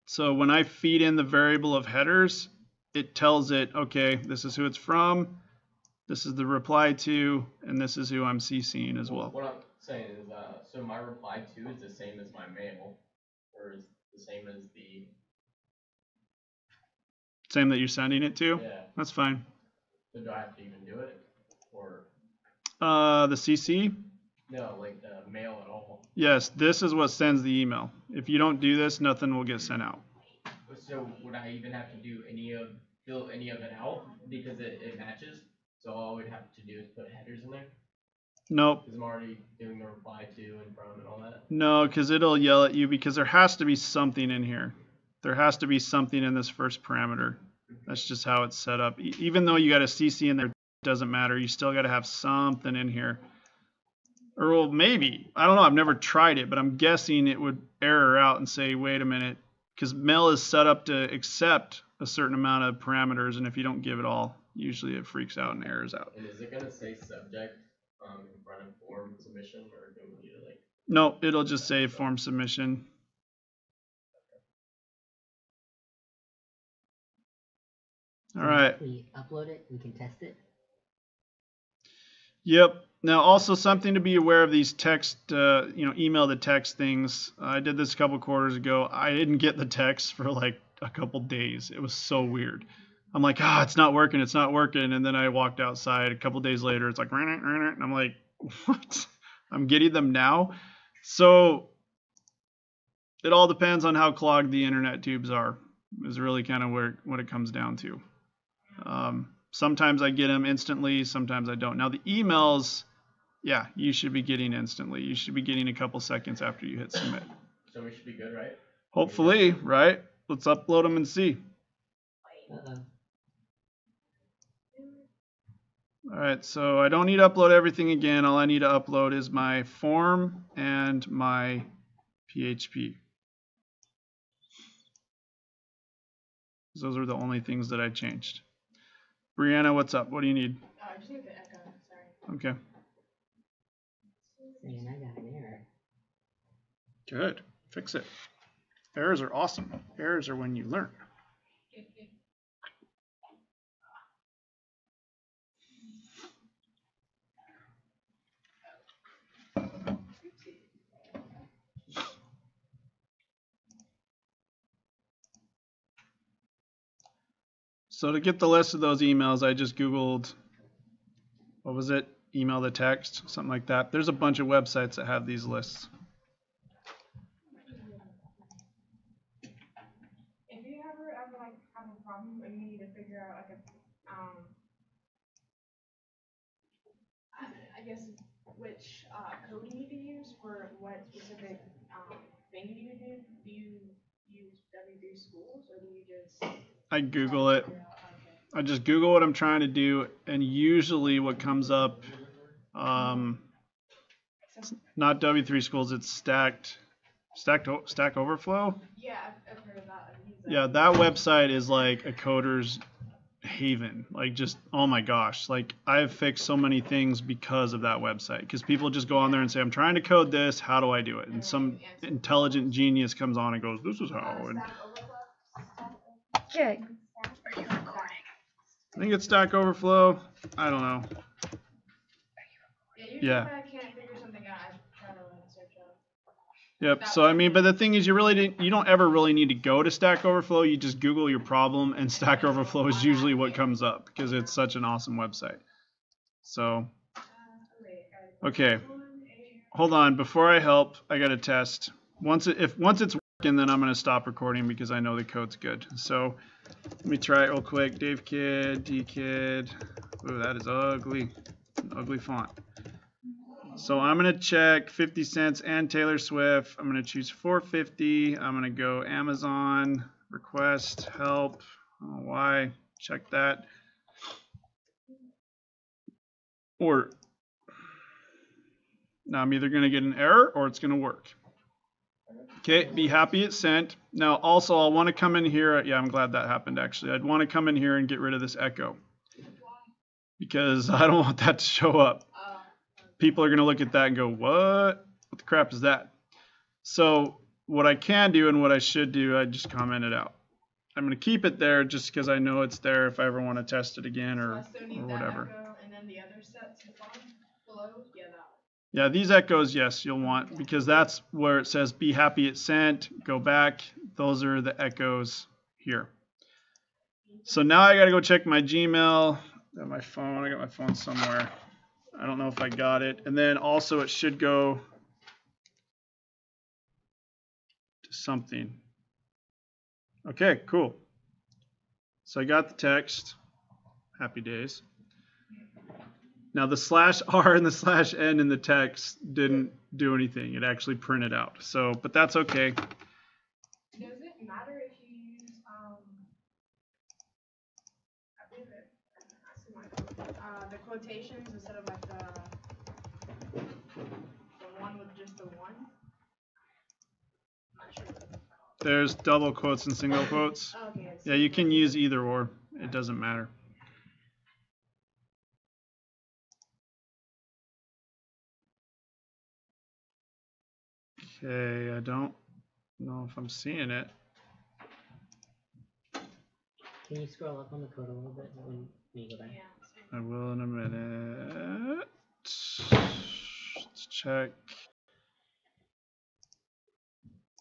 So when I feed in the variable of headers, it tells it, okay, this is who it's from, this is the reply to, and this is who I'm CCing as well. What I'm saying is, so my reply to is the same as my mail, or is the same as the... Same that you're sending it to? Yeah. That's fine. So do I have to even do it? Or... The CC? No, like the mail at all. Yes, this is what sends the email. If you don't do this, nothing will get sent out. So would I even have to do fill any of it out because it matches? So all I would have to do is put headers in there? Nope. Because I'm already doing the reply to and from and all that? No, because it'll yell at you because there has to be something in here. There has to be something in this first parameter. That's just how it's set up. Even though you got a CC in there, it doesn't matter. You still got to have something in here. Or well, maybe. I don't know. I've never tried it, but I'm guessing it would error out and say, wait a minute. Because mail is set up to accept a certain amount of parameters, and if you don't give it all, usually it freaks out and errors out. And is it going to say subject in front of form submission, or do we need to like... No, it'll just say form submission. All right. If we upload it, we can test it. Yep. Now, also something to be aware of these text, email to text things. I did this a couple quarters ago. I didn't get the text for like a couple days. It was so weird. I'm like, it's not working. It's not working. And then I walked outside a couple days later. It's like, and I'm like, what? I'm getting them now. So it all depends on how clogged the internet tubes are, is really kind of what it comes down to. Sometimes I get them instantly. Sometimes I don't. Now the emails, yeah, you should be getting instantly. You should be getting a couple seconds after you hit submit. So we should be good, right? Hopefully, right? Let's upload them and see. All right, so I don't need to upload everything again. All I need to upload is my form and my PHP. Those are the only things that I changed. Brianna, what's up? What do you need? I just need the echo, sorry. Okay. And I got an error. Good. Fix it. Errors are awesome. Errors are when you learn. So to get the list of those emails, I just Googled, what was it? Email to text, something like that. There's a bunch of websites that have these lists. If you ever like have a problem and you need to figure out like I guess which code you need to use for what specific thing you need to do you use W3 Schools or do you just... I Google it. I just Google what I'm trying to do, and usually what comes up, not W3 Schools, it's Stack Overflow. Yeah, I've heard of that. Yeah, that website is like a coder's haven. Like just, oh my gosh, like I've fixed so many things because of that website. Because people just go on there and say, I'm trying to code this, how do I do it? And some intelligent genius comes on and goes, this is how. And yeah. Are you recording? I think it's Stack Overflow. I don't know. Yeah. If I can't figure something out, I try to search up. Yep. So I mean, but the thing is, you don't ever really need to go to Stack Overflow. You just Google your problem, and Stack Overflow is usually what comes up because it's such an awesome website. So, okay, hold on. Before I help, I got to test. Once it's working, then I'm going to stop recording because I know the code's good. So let me try it real quick. Dave Kid, D Kid. Ooh, that is ugly. An ugly font. So I'm going to check 50 cents and Taylor Swift. I'm going to choose 450. I'm going to go Amazon, request, help. I don't know why. Check that. Or now I'm either going to get an error or it's going to work. Okay, be happy it's sent. Now also I'll want to come in here. Yeah, I'm glad that happened actually. I'd want to come in here and get rid of this echo because I don't want that to show up. People are going to look at that and go, what? what the crap is that? So what I can do and what I should do, I just comment it out. I'm going to keep it there just because I know it's there if I ever want to test it again or whatever. Echo and then the other sets below? Yeah, that one. Yeah, these echoes, yes, you'll want, because that's where it says be happy it's sent, go back. Those are the echoes here. So now I got to go check my Gmail, my phone. I got my phone somewhere. I don't know if I got it. And then also it should go to something. Okay, cool. So I got the text. Happy days. Now the /r and the /n in the text didn't do anything. It actually printed out. So, but that's okay. Does it matter if you use the quotations instead of like the one with just the one? I'm not sure. There's double quotes and single quotes. Okay, Yeah, you can use either or. It doesn't matter. Okay, I don't know if I'm seeing it. Can you scroll up on the code a little bit when you go back? I will in a minute. Let's check.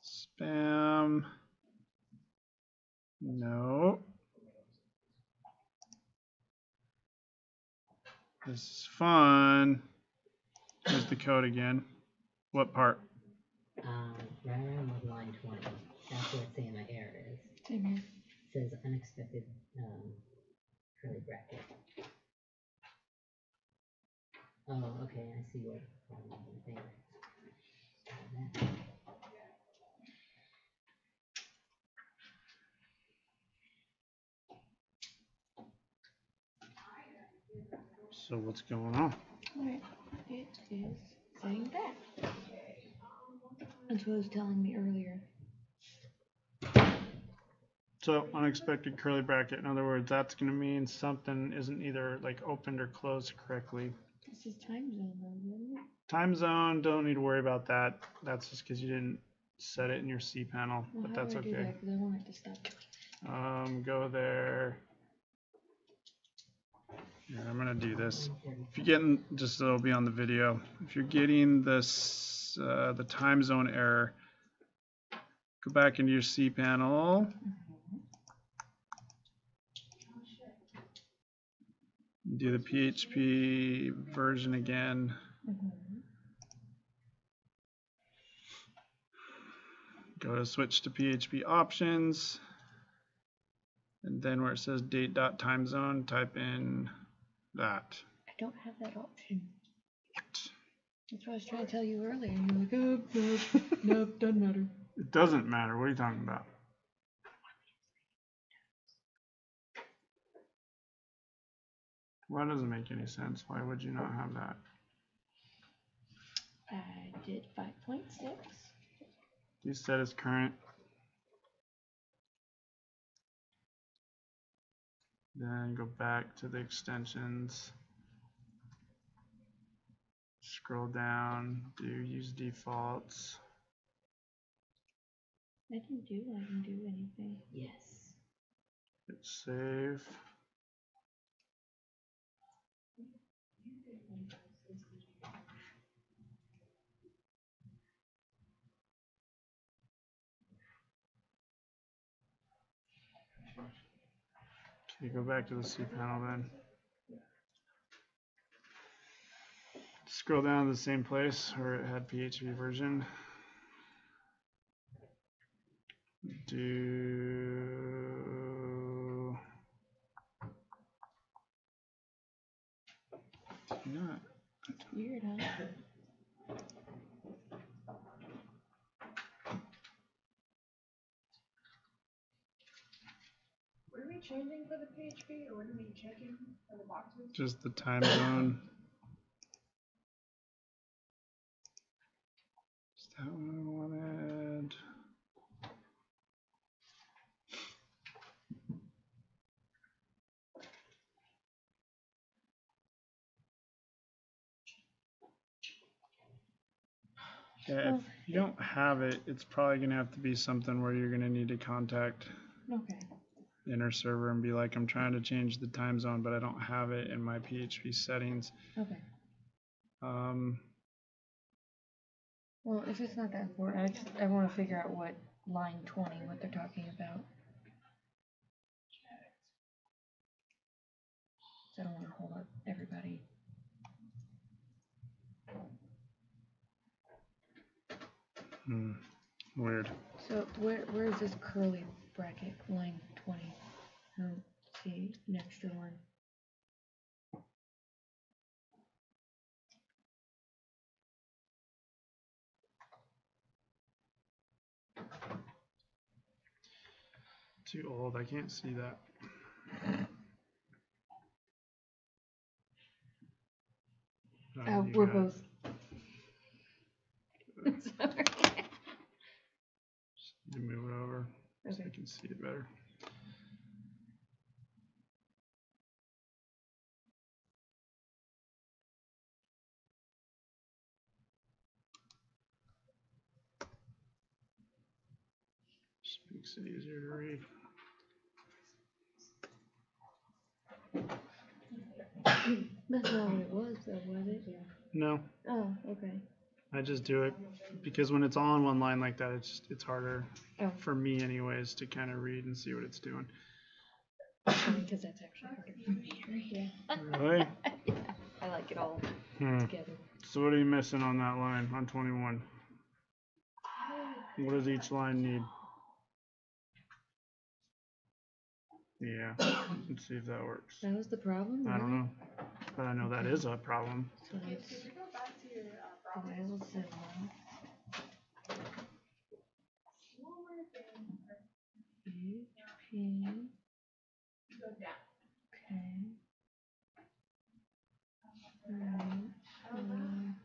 Spam. No. This is fun. Here's the code again. What part? Right around like line 20. That's where it's saying my error is. Same here. It says unexpected curly bracket. Oh, okay, I see what the problem is there. So what's going on? Alright, it is saying that. That's what it was telling me earlier. So unexpected curly bracket. In other words, that's going to mean something isn't either like opened or closed correctly. This is time zone though, isn't it? Time zone, don't need to worry about that. That's just because you didn't set it in your cPanel, Well, but how that's do I do okay. that? 'Cause I want it to stop. Go there. Here, I'm gonna do this. If you're getting, just so it'll be on the video. If you're getting this, the time zone error, go back into your cPanel. Do the PHP version again. Go to switch to PHP options. And then where it says date.timezone, type in that. I don't have that option. That's what I was trying to tell you earlier. And you're like, oh, nope, doesn't matter. It doesn't matter. What are you talking about? Well, that doesn't make any sense. Why would you not have that? I did 5.6. You said it's current. Then go back to the extensions. Scroll down, do use defaults. I didn't do anything. Yes. Hit save. Okay, go back to the cPanel then. Scroll down to the same place where it had PHP version. Do not. Weird, huh? What are we changing for the PHP, or what are we checking for the boxes? Just the time zone. Is that what I wanted? Yeah, Well, if you don't have it, it's probably going to have to be something where you're going to need to contact okay. inner server and be like, I'm trying to change the time zone, but I don't have it in my PHP settings. Okay. Um, Well, if it's not that important, I want to figure out what line 20, what they're talking about. So I don't want to hold up everybody. Weird. So where is this curly bracket? Line 20. I don't see next to the one. Too old. I can't see that. Oh, You we're got it. both. Sorry. Just need to move it over so Okay. I can see it better. Just makes it easier to read. That's not what it was, though, was it? No, Oh, okay. I just do it because when it's all on one line like that, it's harder Oh. for me anyways to kind of read and see what it's doing. Because that's actually harder for me to read. Yeah. Really? Yeah. I like it all together. So what are you missing on that line on 21? What does each line need? Yeah, let's see if that works. That was the problem? I don't really? know, but I know that is a problem. So it's If you go back to your file browser, symbol. lower thing, PHP. go down. Okay. Alright.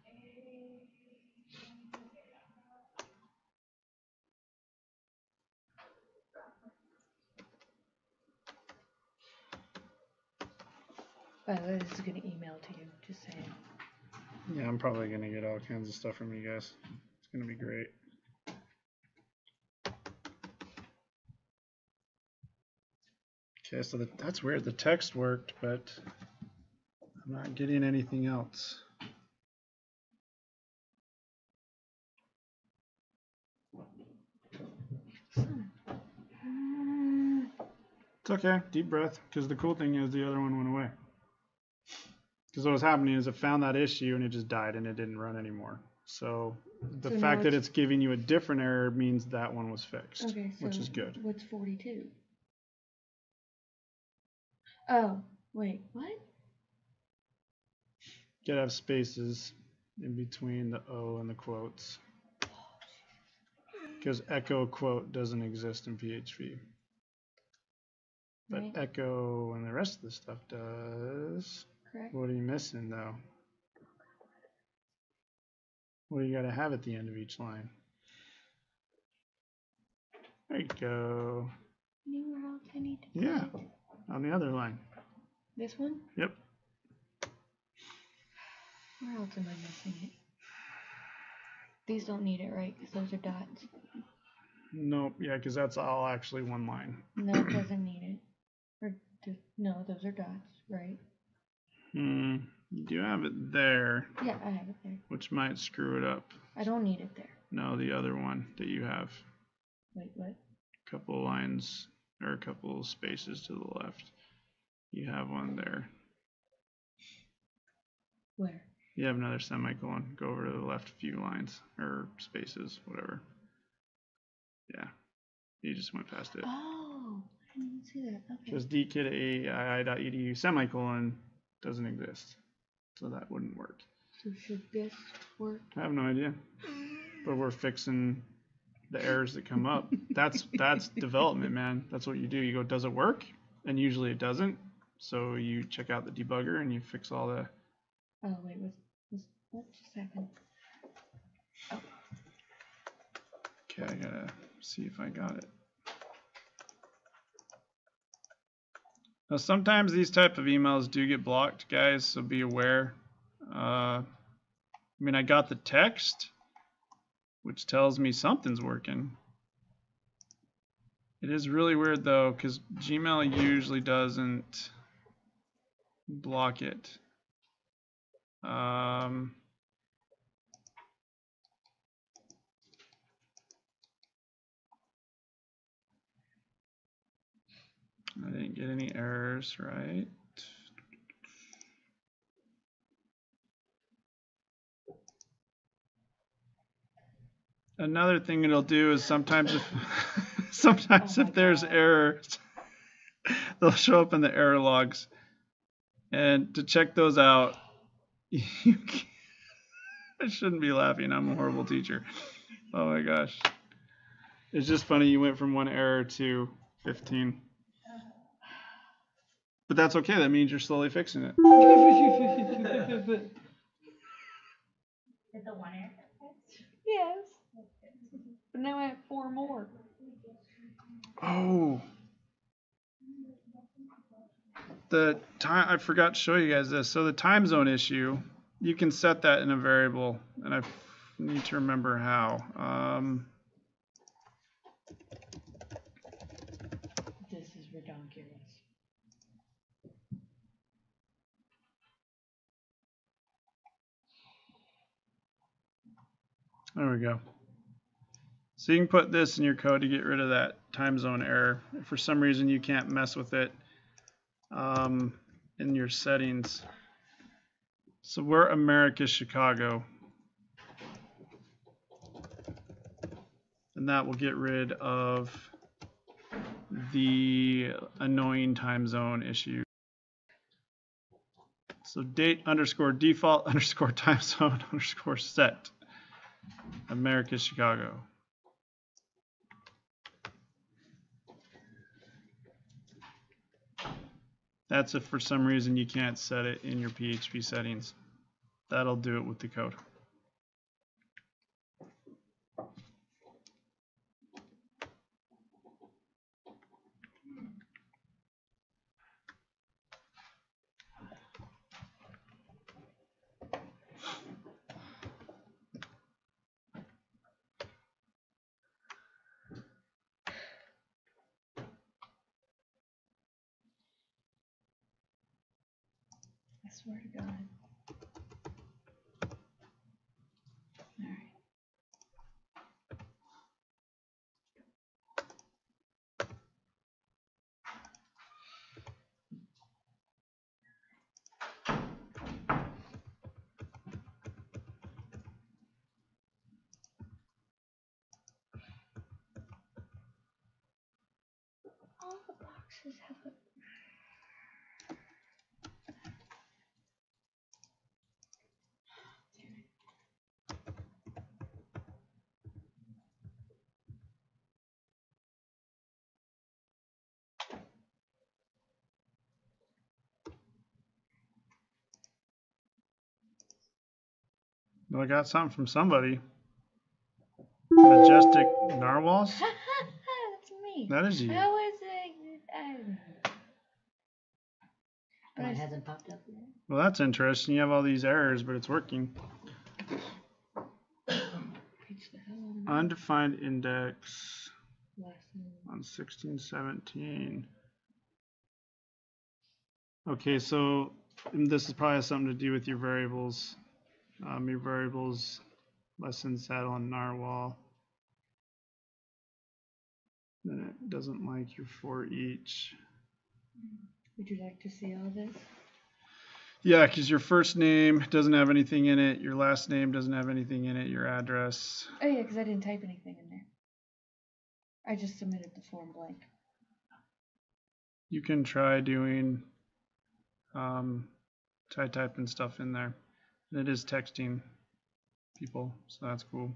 By the way, this is going to email to you, just saying. Yeah, I'm probably gonna get all kinds of stuff from you guys. It's gonna be great. Okay, so that's weird. The text worked, but I'm not getting anything else. It's okay. Deep breath, because the cool thing is the other one went away. Because what was happening is it found that issue and it just died and it didn't run anymore. So the So fact now that it's giving you a different error means that one was fixed, Okay, so which is good. what's 42? Oh, wait, what? You gotta have spaces in between the O and the quotes. Because echo quote doesn't exist in PHP. But Right. echo and the rest of the stuff does. Correct. What are you missing though? What do you gotta have at the end of each line? There you go. Anywhere else I need to Yeah, put it? on the other line. This one? Yep. Where else am I missing it? These don't need it, right? Because those are dots. Nope, yeah, because that's all actually one line. No, it doesn't need it. Or no, those are dots, right? You do have it there, Yeah, I have it there. which might screw it up. I don't need it there. No, the other one that you have. Wait, what? A couple of lines or a couple of spaces to the left. You have one there. Where? You have another semicolon. Go over to the left few lines or spaces, whatever. Yeah, you just went past it. Oh, I didn't see that. Okay. Because dkit.aii.edu semicolon doesn't exist, so that wouldn't work. So should this work? I have no idea, but we're fixing the errors that come up. That's development, man. That's what you do. You go, does it work? And usually it doesn't. So you check out the debugger and you fix all the. Oh wait, what just happened? Okay, I gotta see if I got it. Now sometimes these type of emails do get blocked, guys, so be aware. I mean, I got the text, which tells me something's working. It is really weird though, because Gmail usually doesn't block it. I didn't get any errors, right? Another thing it'll do is sometimes if there's errors, they'll show up in the error logs. And to check those out, I shouldn't be laughing. I'm a horrible teacher. Oh my gosh. It's just funny you went from 1 error to 15. But that's okay. That means you're slowly fixing it. Did the 1 error fix? Yes. But now I have 4 more. Oh. The time, I forgot to show you guys this. So the time zone issue, you can set that in a variable, and I need to remember how. This is ridiculous. There we go. So you can put this in your code to get rid of that time zone error. If for some reason you can't mess with it in your settings. So we're America, Chicago. And that will get rid of the annoying time zone issue. So date underscore default underscore time zone underscore set. America, Chicago. That's if for some reason you can't set it in your PHP settings. That'll do it with the code. I swear to God. Alright. All the boxes have a Well, I got something from somebody. Majestic Narwhals? That's me. That is you. How is it? But Mine I hasn't popped up yet. Well, that's interesting. You have all these errors, but it's working. reached the hell out of my Undefined index last name. on 1617. Okay, so this is probably something to do with your variables. Your variables lesson saddle and narwhal. Then it doesn't like your for each. Would you like to see all this? Yeah, because your first name doesn't have anything in it. Your last name doesn't have anything in it. Your address. Oh yeah, because I didn't type anything in there. I just submitted the form blank. You can try doing, try typing stuff in there. And it is texting people, so that's cool.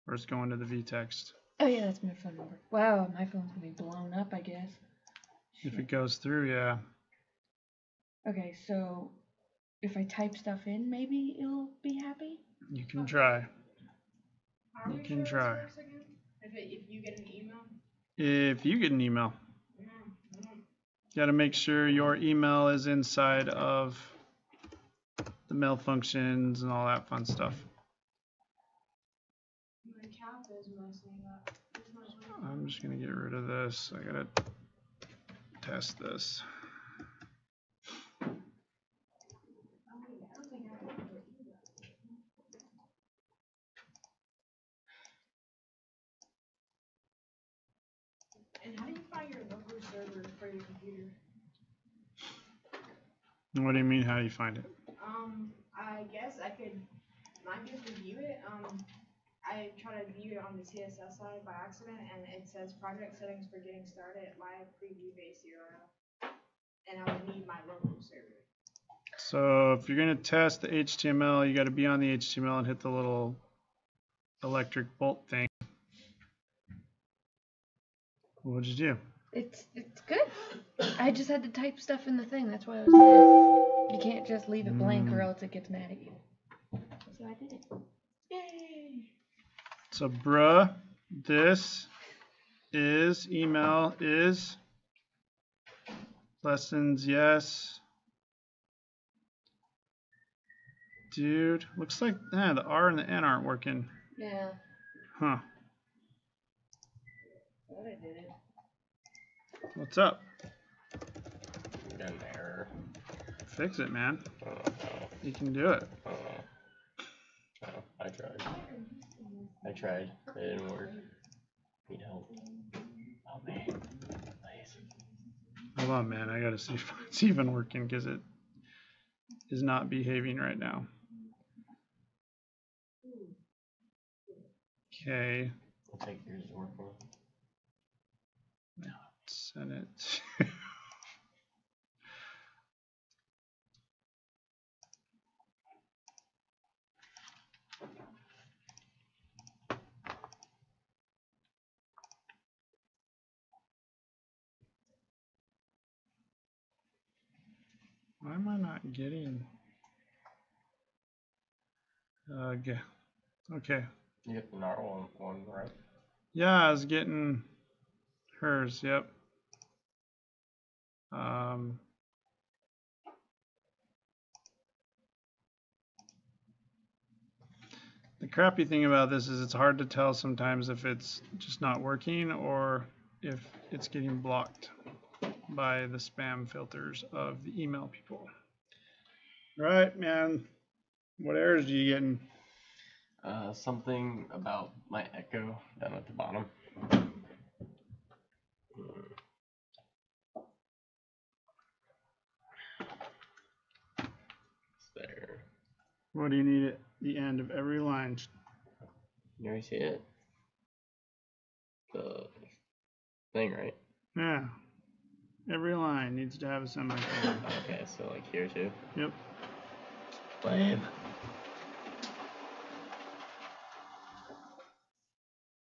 Or it's going to the vtext. Oh yeah, that's my phone number. Wow, my phone's gonna be blown up, I guess. If it goes through, yeah. Okay, so if I type stuff in, maybe it'll be happy? You can try. How are You we can sure try. this works again? If you get an email? If you get an email, you got to make sure your email is inside of the mail functions and all that fun stuff. I'm just gonna get rid of this. I gotta test this. And how do you find your local server for your computer? What do you mean? How do you find it? I guess I could view it. I try to view it on the CSS side by accident, and it says project settings for getting started, live preview base URL, and I would need my local server. So if you're gonna test the HTML, you got to be on the HTML and hit the little electric bolt thing. What'd you do? It's good. I just had to type stuff in the thing. That's why I was mad. You can't just leave it blank or else it gets mad at you. So I did it. Yay! So bruh, this is email is lessons, yes. Dude, looks like the R and the N aren't working. Yeah. Huh. Thought I did it. What's up? Got an error. Fix it, man. Oh, You can do it. oh, I tried. It didn't work. Need help. Help me, please. Hold on, man. I gotta see if it's even working because it is not behaving right now. Okay. I'll take yours to work on. Send it. Why am I not getting? Okay. You get the narrow one, right? Yeah, I was getting hers. Yep. The crappy thing about this is it's hard to tell sometimes if it's just not working or if it's getting blocked by the spam filters of the email people. Right, man. What errors are you getting? Something about my echo down at the bottom. It's there. What do you need at the end of every line? You already see it? The thing, right? Yeah. Every line needs to have a semicolon. Okay, so like here too? Yep. Lame.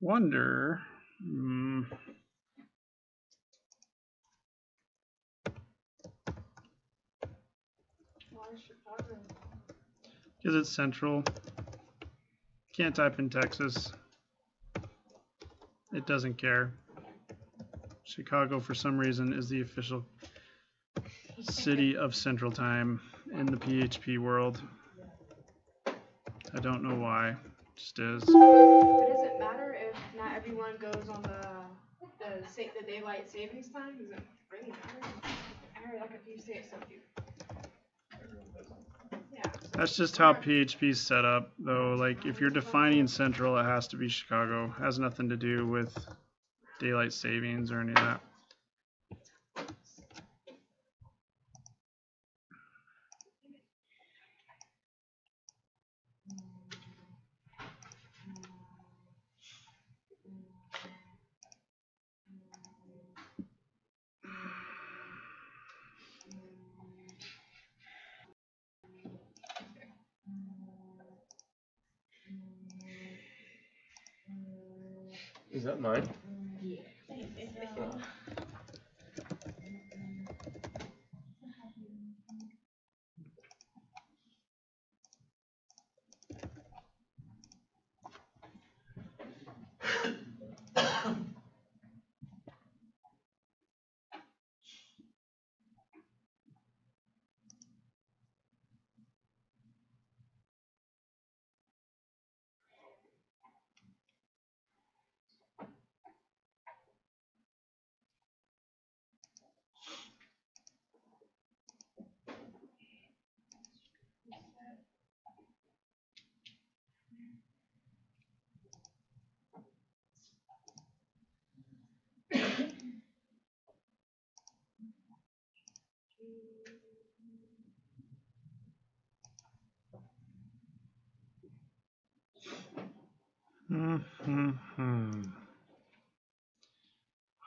Wonder. Why is Chicago? Because it's central. Can't type in Texas. It doesn't care. Chicago, for some reason, is the official city of Central Time in the PHP world. I don't know why. It just is. But does it matter if not everyone goes on the daylight savings time? Does it really matter? I heard like a few states don't do. Yeah. So That's just how PHP is set up, though. Like, if you're defining Central, it has to be Chicago. It has nothing to do with daylight savings or any of that. Is that mine? Yeah. Oh.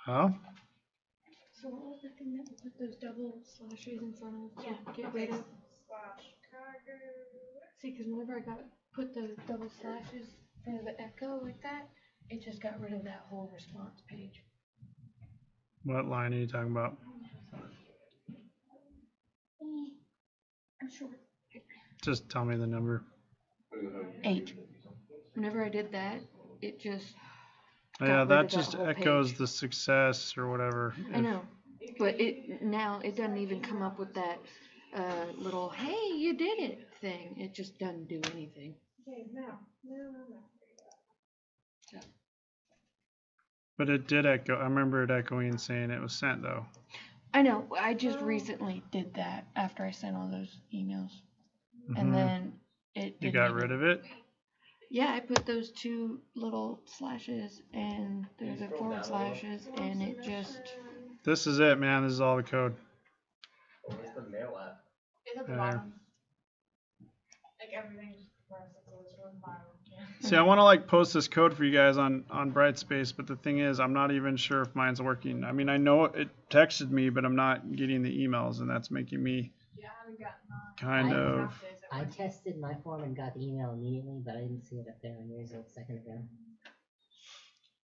Well, So what was the thing that we put those double slashes in front of to get Okay. rid of? Slash cargo. See, because whenever I put the double slashes in front of the echo like that, it just got rid of that whole response page. what line are you talking about? I'm sure. Just tell me the number. 8. Whenever I did that, it just. Oh, got yeah, rid that of just whole echoes page. the success or whatever. I know, but it now it doesn't even come up with that little "Hey, you did it" thing. It just doesn't do anything. Okay, now. But it did echo. I remember it echoing and saying it was sent though. I know. I just recently did that after I sent all those emails, and Mhm. then it. You got rid of it? Yeah, I put those 2 little slashes and there's the forward slashes, and it just. This is it, man. This is all the code. Where's the mail at? It's at the There. bottom. Like everything's pressed. It's always one bottom. Yeah. See, I want to like post this code for you guys on Brightspace, but the thing is, I'm not even sure if mine's working. I mean, I know it texted me, but I'm not getting the emails, and that's making me Yeah, I haven't gotten mine. kind of. I tested my form and got the email immediately, but I didn't see it up there on yours a second ago.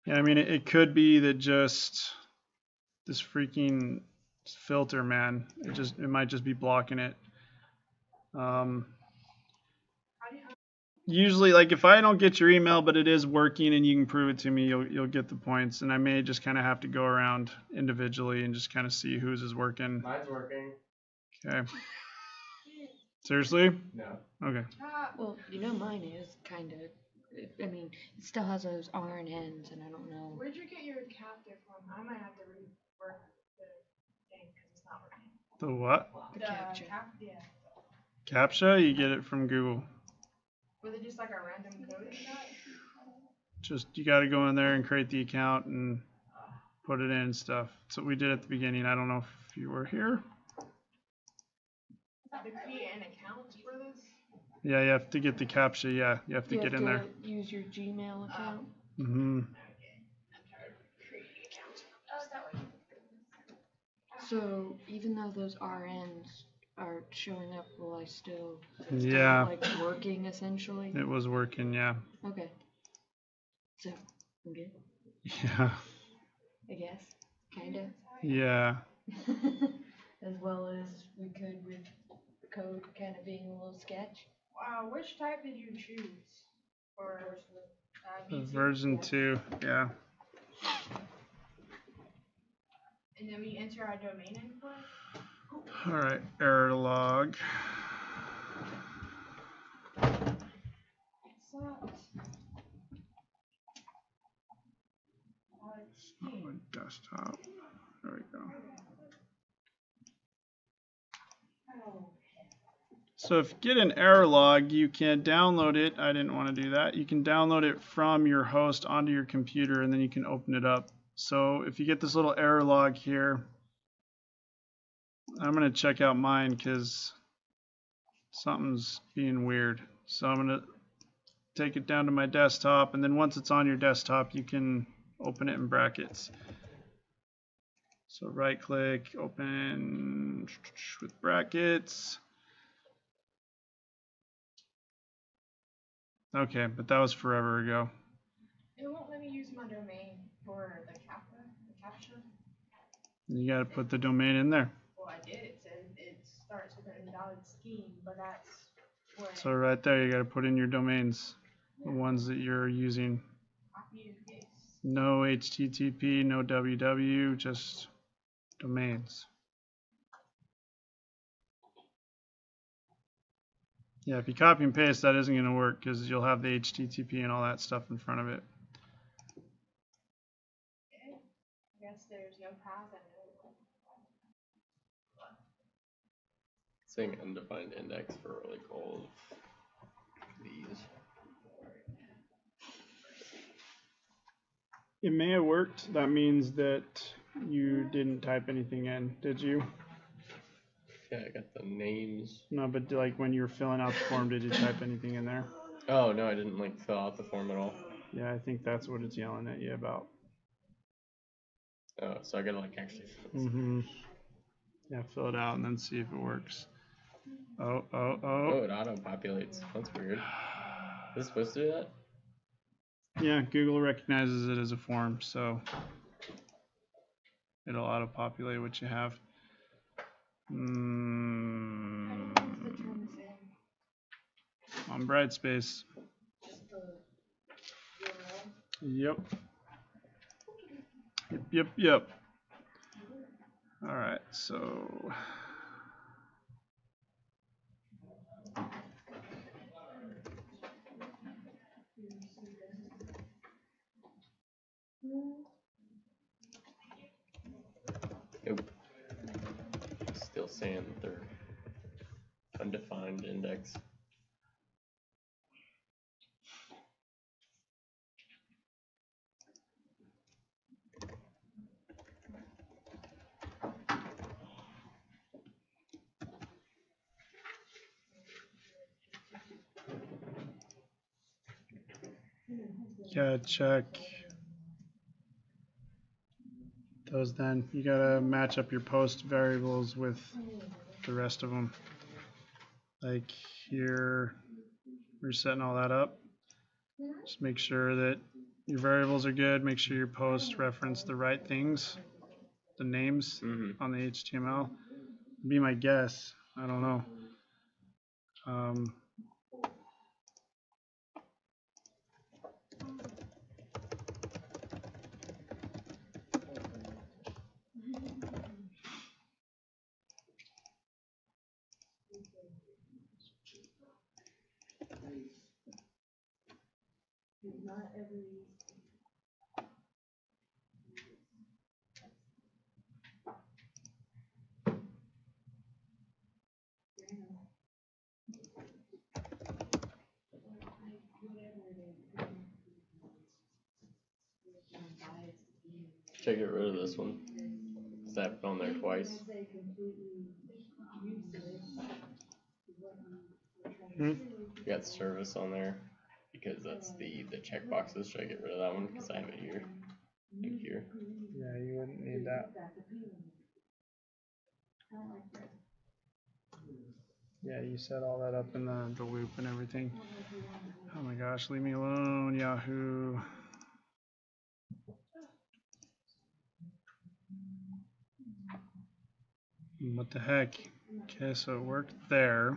Yeah, I mean, it could be that just this freaking filter, man. It might just be blocking it. Usually, like if I don't get your email, but it is working and you can prove it to me, you'll get the points. And I may just kind of have to go around individually and just kind of see whose is working. Mine's working. Okay. Seriously? No. Okay. Well, mine is kind of. I mean, it still has those R and N's, and I don't know. Where'd you get your captive from? I might have to rework the thing because it's not working. The what? The captcha. Yeah. CAPTCHA? You get it from Google. Was it just like a random code you got? Just you got to go in there and create the account and put it in and stuff. That's what we did at the beginning. I don't know if you were here. To create an account for this? Yeah, you have to get the CAPTCHA. Yeah, you have to get in there. Use your Gmail account. Mm-hmm. So even though those RNs are showing up, will I still Yeah. like working essentially? It was working, yeah. Okay. So I'm good, Yeah. I guess. Kinda. Yeah. As well as we could with code kind of being a little sketch. Wow, which type did you choose? For V2? Version 2, yeah. And then we enter our domain info? All right, error log. Sucks. My desktop. There we go. So if you get an error log, you can download it. I didn't want to do that. You can download it from your host onto your computer, and then you can open it up. So if you get this little error log here, I'm going to check out mine because something's being weird. So I'm going to take it down to my desktop, and then once it's on your desktop, you can open it in brackets. So right click, open with brackets. Okay, but that was forever ago. It won't let me use my domain for the captcha. You got to put the domain in there. Well, I did. It says it starts with an invalid scheme, but that's where So right there, you got to put in your domains, the ones that you're using. copy and paste. No HTTP, no www, just domains. Yeah, if you copy and paste, that isn't going to work because you'll have the HTTP and all that stuff in front of it. Okay. I guess there's no path and no. Saying undefined index for really cool. These. It may have worked. That means that you didn't type anything in, did you? Yeah, I got the names. No, but like when you were filling out the form, did you type anything in there? Oh no, I didn't like fill out the form at all. Yeah, I think that's what it's yelling at you about. Oh, so I gotta like actually. Yeah, fill it out and then see if it works. Oh. Oh, it auto-populates. That's weird. Is it supposed to do that? Yeah, Google recognizes it as a form, so it'll auto-populate what you have. On Brightspace. Yep. All right, so Nope. Still saying that they're undefined index. gotta check those then. You gotta match up your post variables with the rest of them. Like here, we're setting all that up. Just make sure that your variables are good. Make sure your posts reference the right things, the names on the HTML. Be my guess. I don't know. Should I get rid of this one? Is that on there twice? You got service on there because that's the checkboxes. Should I get rid of that one because I have it here and here? Yeah, you wouldn't need that. Yeah, you set all that up in the loop and everything. Oh my gosh, leave me alone, Yahoo. What the heck? Okay, so it worked there.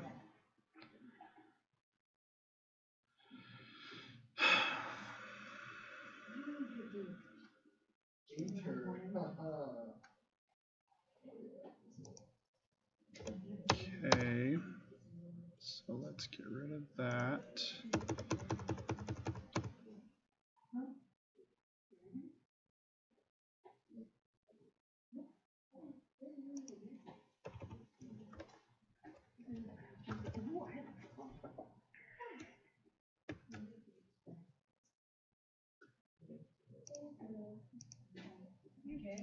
Okay, so let's get rid of that. Okay,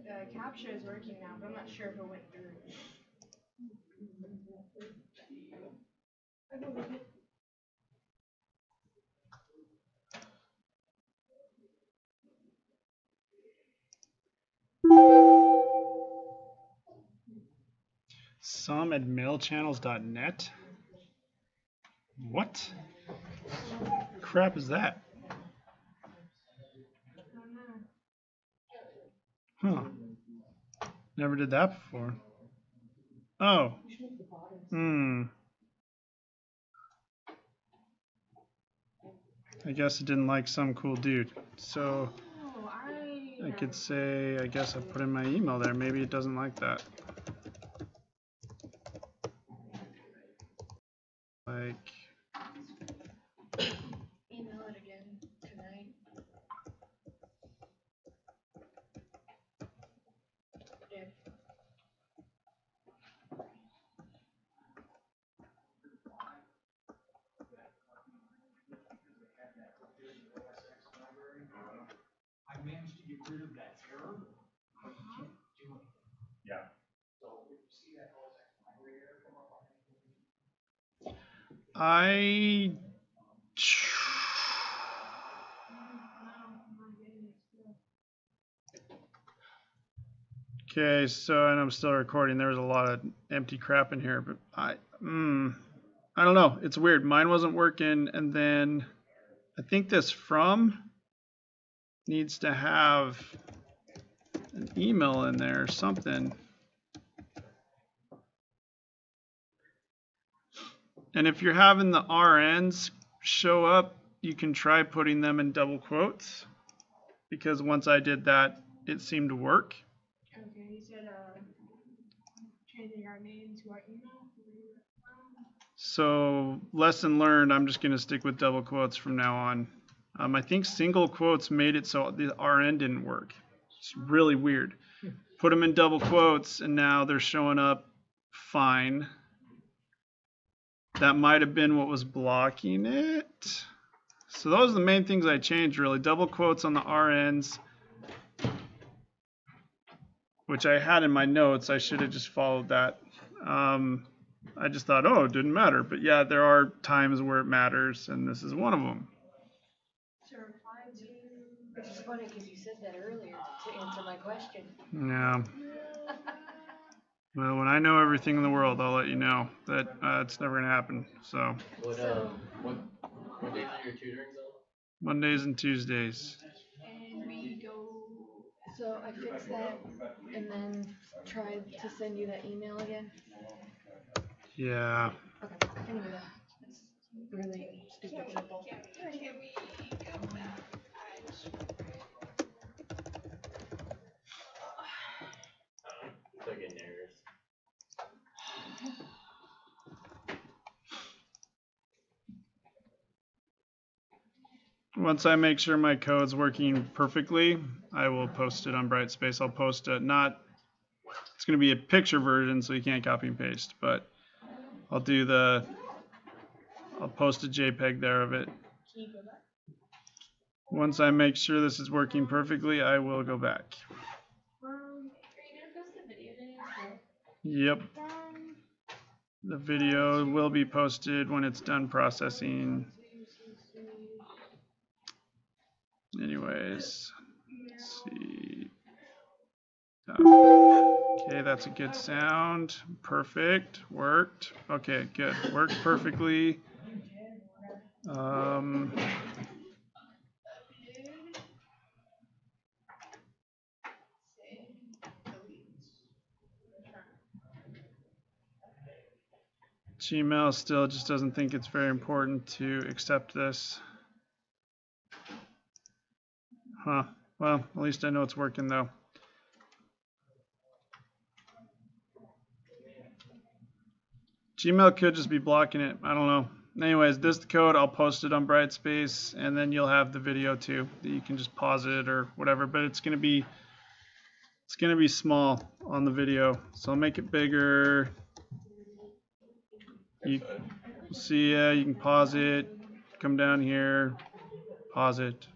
the captcha is working now, but I'm not sure if it went through. Some at mailchannels.net? What crap is that? Huh. Never did that before. Oh. I guess it didn't like some cool dude. So I could say, I guess I put in my email there. Maybe it doesn't like that. managed to get rid of that error, but you can't do anything. Yeah. So if you see that library error come up on Okay, so, and I'm still recording. There was a lot of empty crap in here, but I don't know. It's weird. Mine wasn't working, and then I think this from needs to have an email in there or something. And if you're having the RNs show up, you can try putting them in double quotes, because once I did that, it seemed to work. Okay, you said changing our name to our email. So lesson learned, I'm just going to stick with double quotes from now on. I think single quotes made it so the RN didn't work. It's really weird. Put them in double quotes and now they're showing up fine. That might have been what was blocking it. So those are the main things I changed really. Double quotes on the RNs, which I had in my notes. I should have just followed that. I just thought, oh, it didn't matter. But yeah, there are times where it matters, and this is one of them. Which is funny because you said that earlier to answer my question. Yeah. Well, when I know everything in the world, I'll let you know that it's never going to happen. So. What days are your tutorings on? Mondays and Tuesdays. And we go. So I fixed that and then tried to send you that email again. Yeah. Okay, I can do that. It's really stupid simple. Still getting errors. Once I make sure my code's working perfectly, I will post it on Brightspace. I'll post it it's going to be a picture version, so you can't copy and paste, but I'll post a JPEG there of it. Once I make sure this is working perfectly, I will go back. Yep. The video will be posted when it's done processing. Anyways, let's see. Okay, that's a good sound. Perfect. Worked. Okay, good. Worked perfectly. Gmail still just doesn't think it's very important to accept this. Huh. Well, at least I know it's working though. Gmail could just be blocking it. I don't know. Anyways, this is the code. I'll post it on Brightspace, and then you'll have the video too. That you can just pause it or whatever. But it's gonna be small on the video, so I'll make it bigger. You see, you can pause it. Come down here, pause it.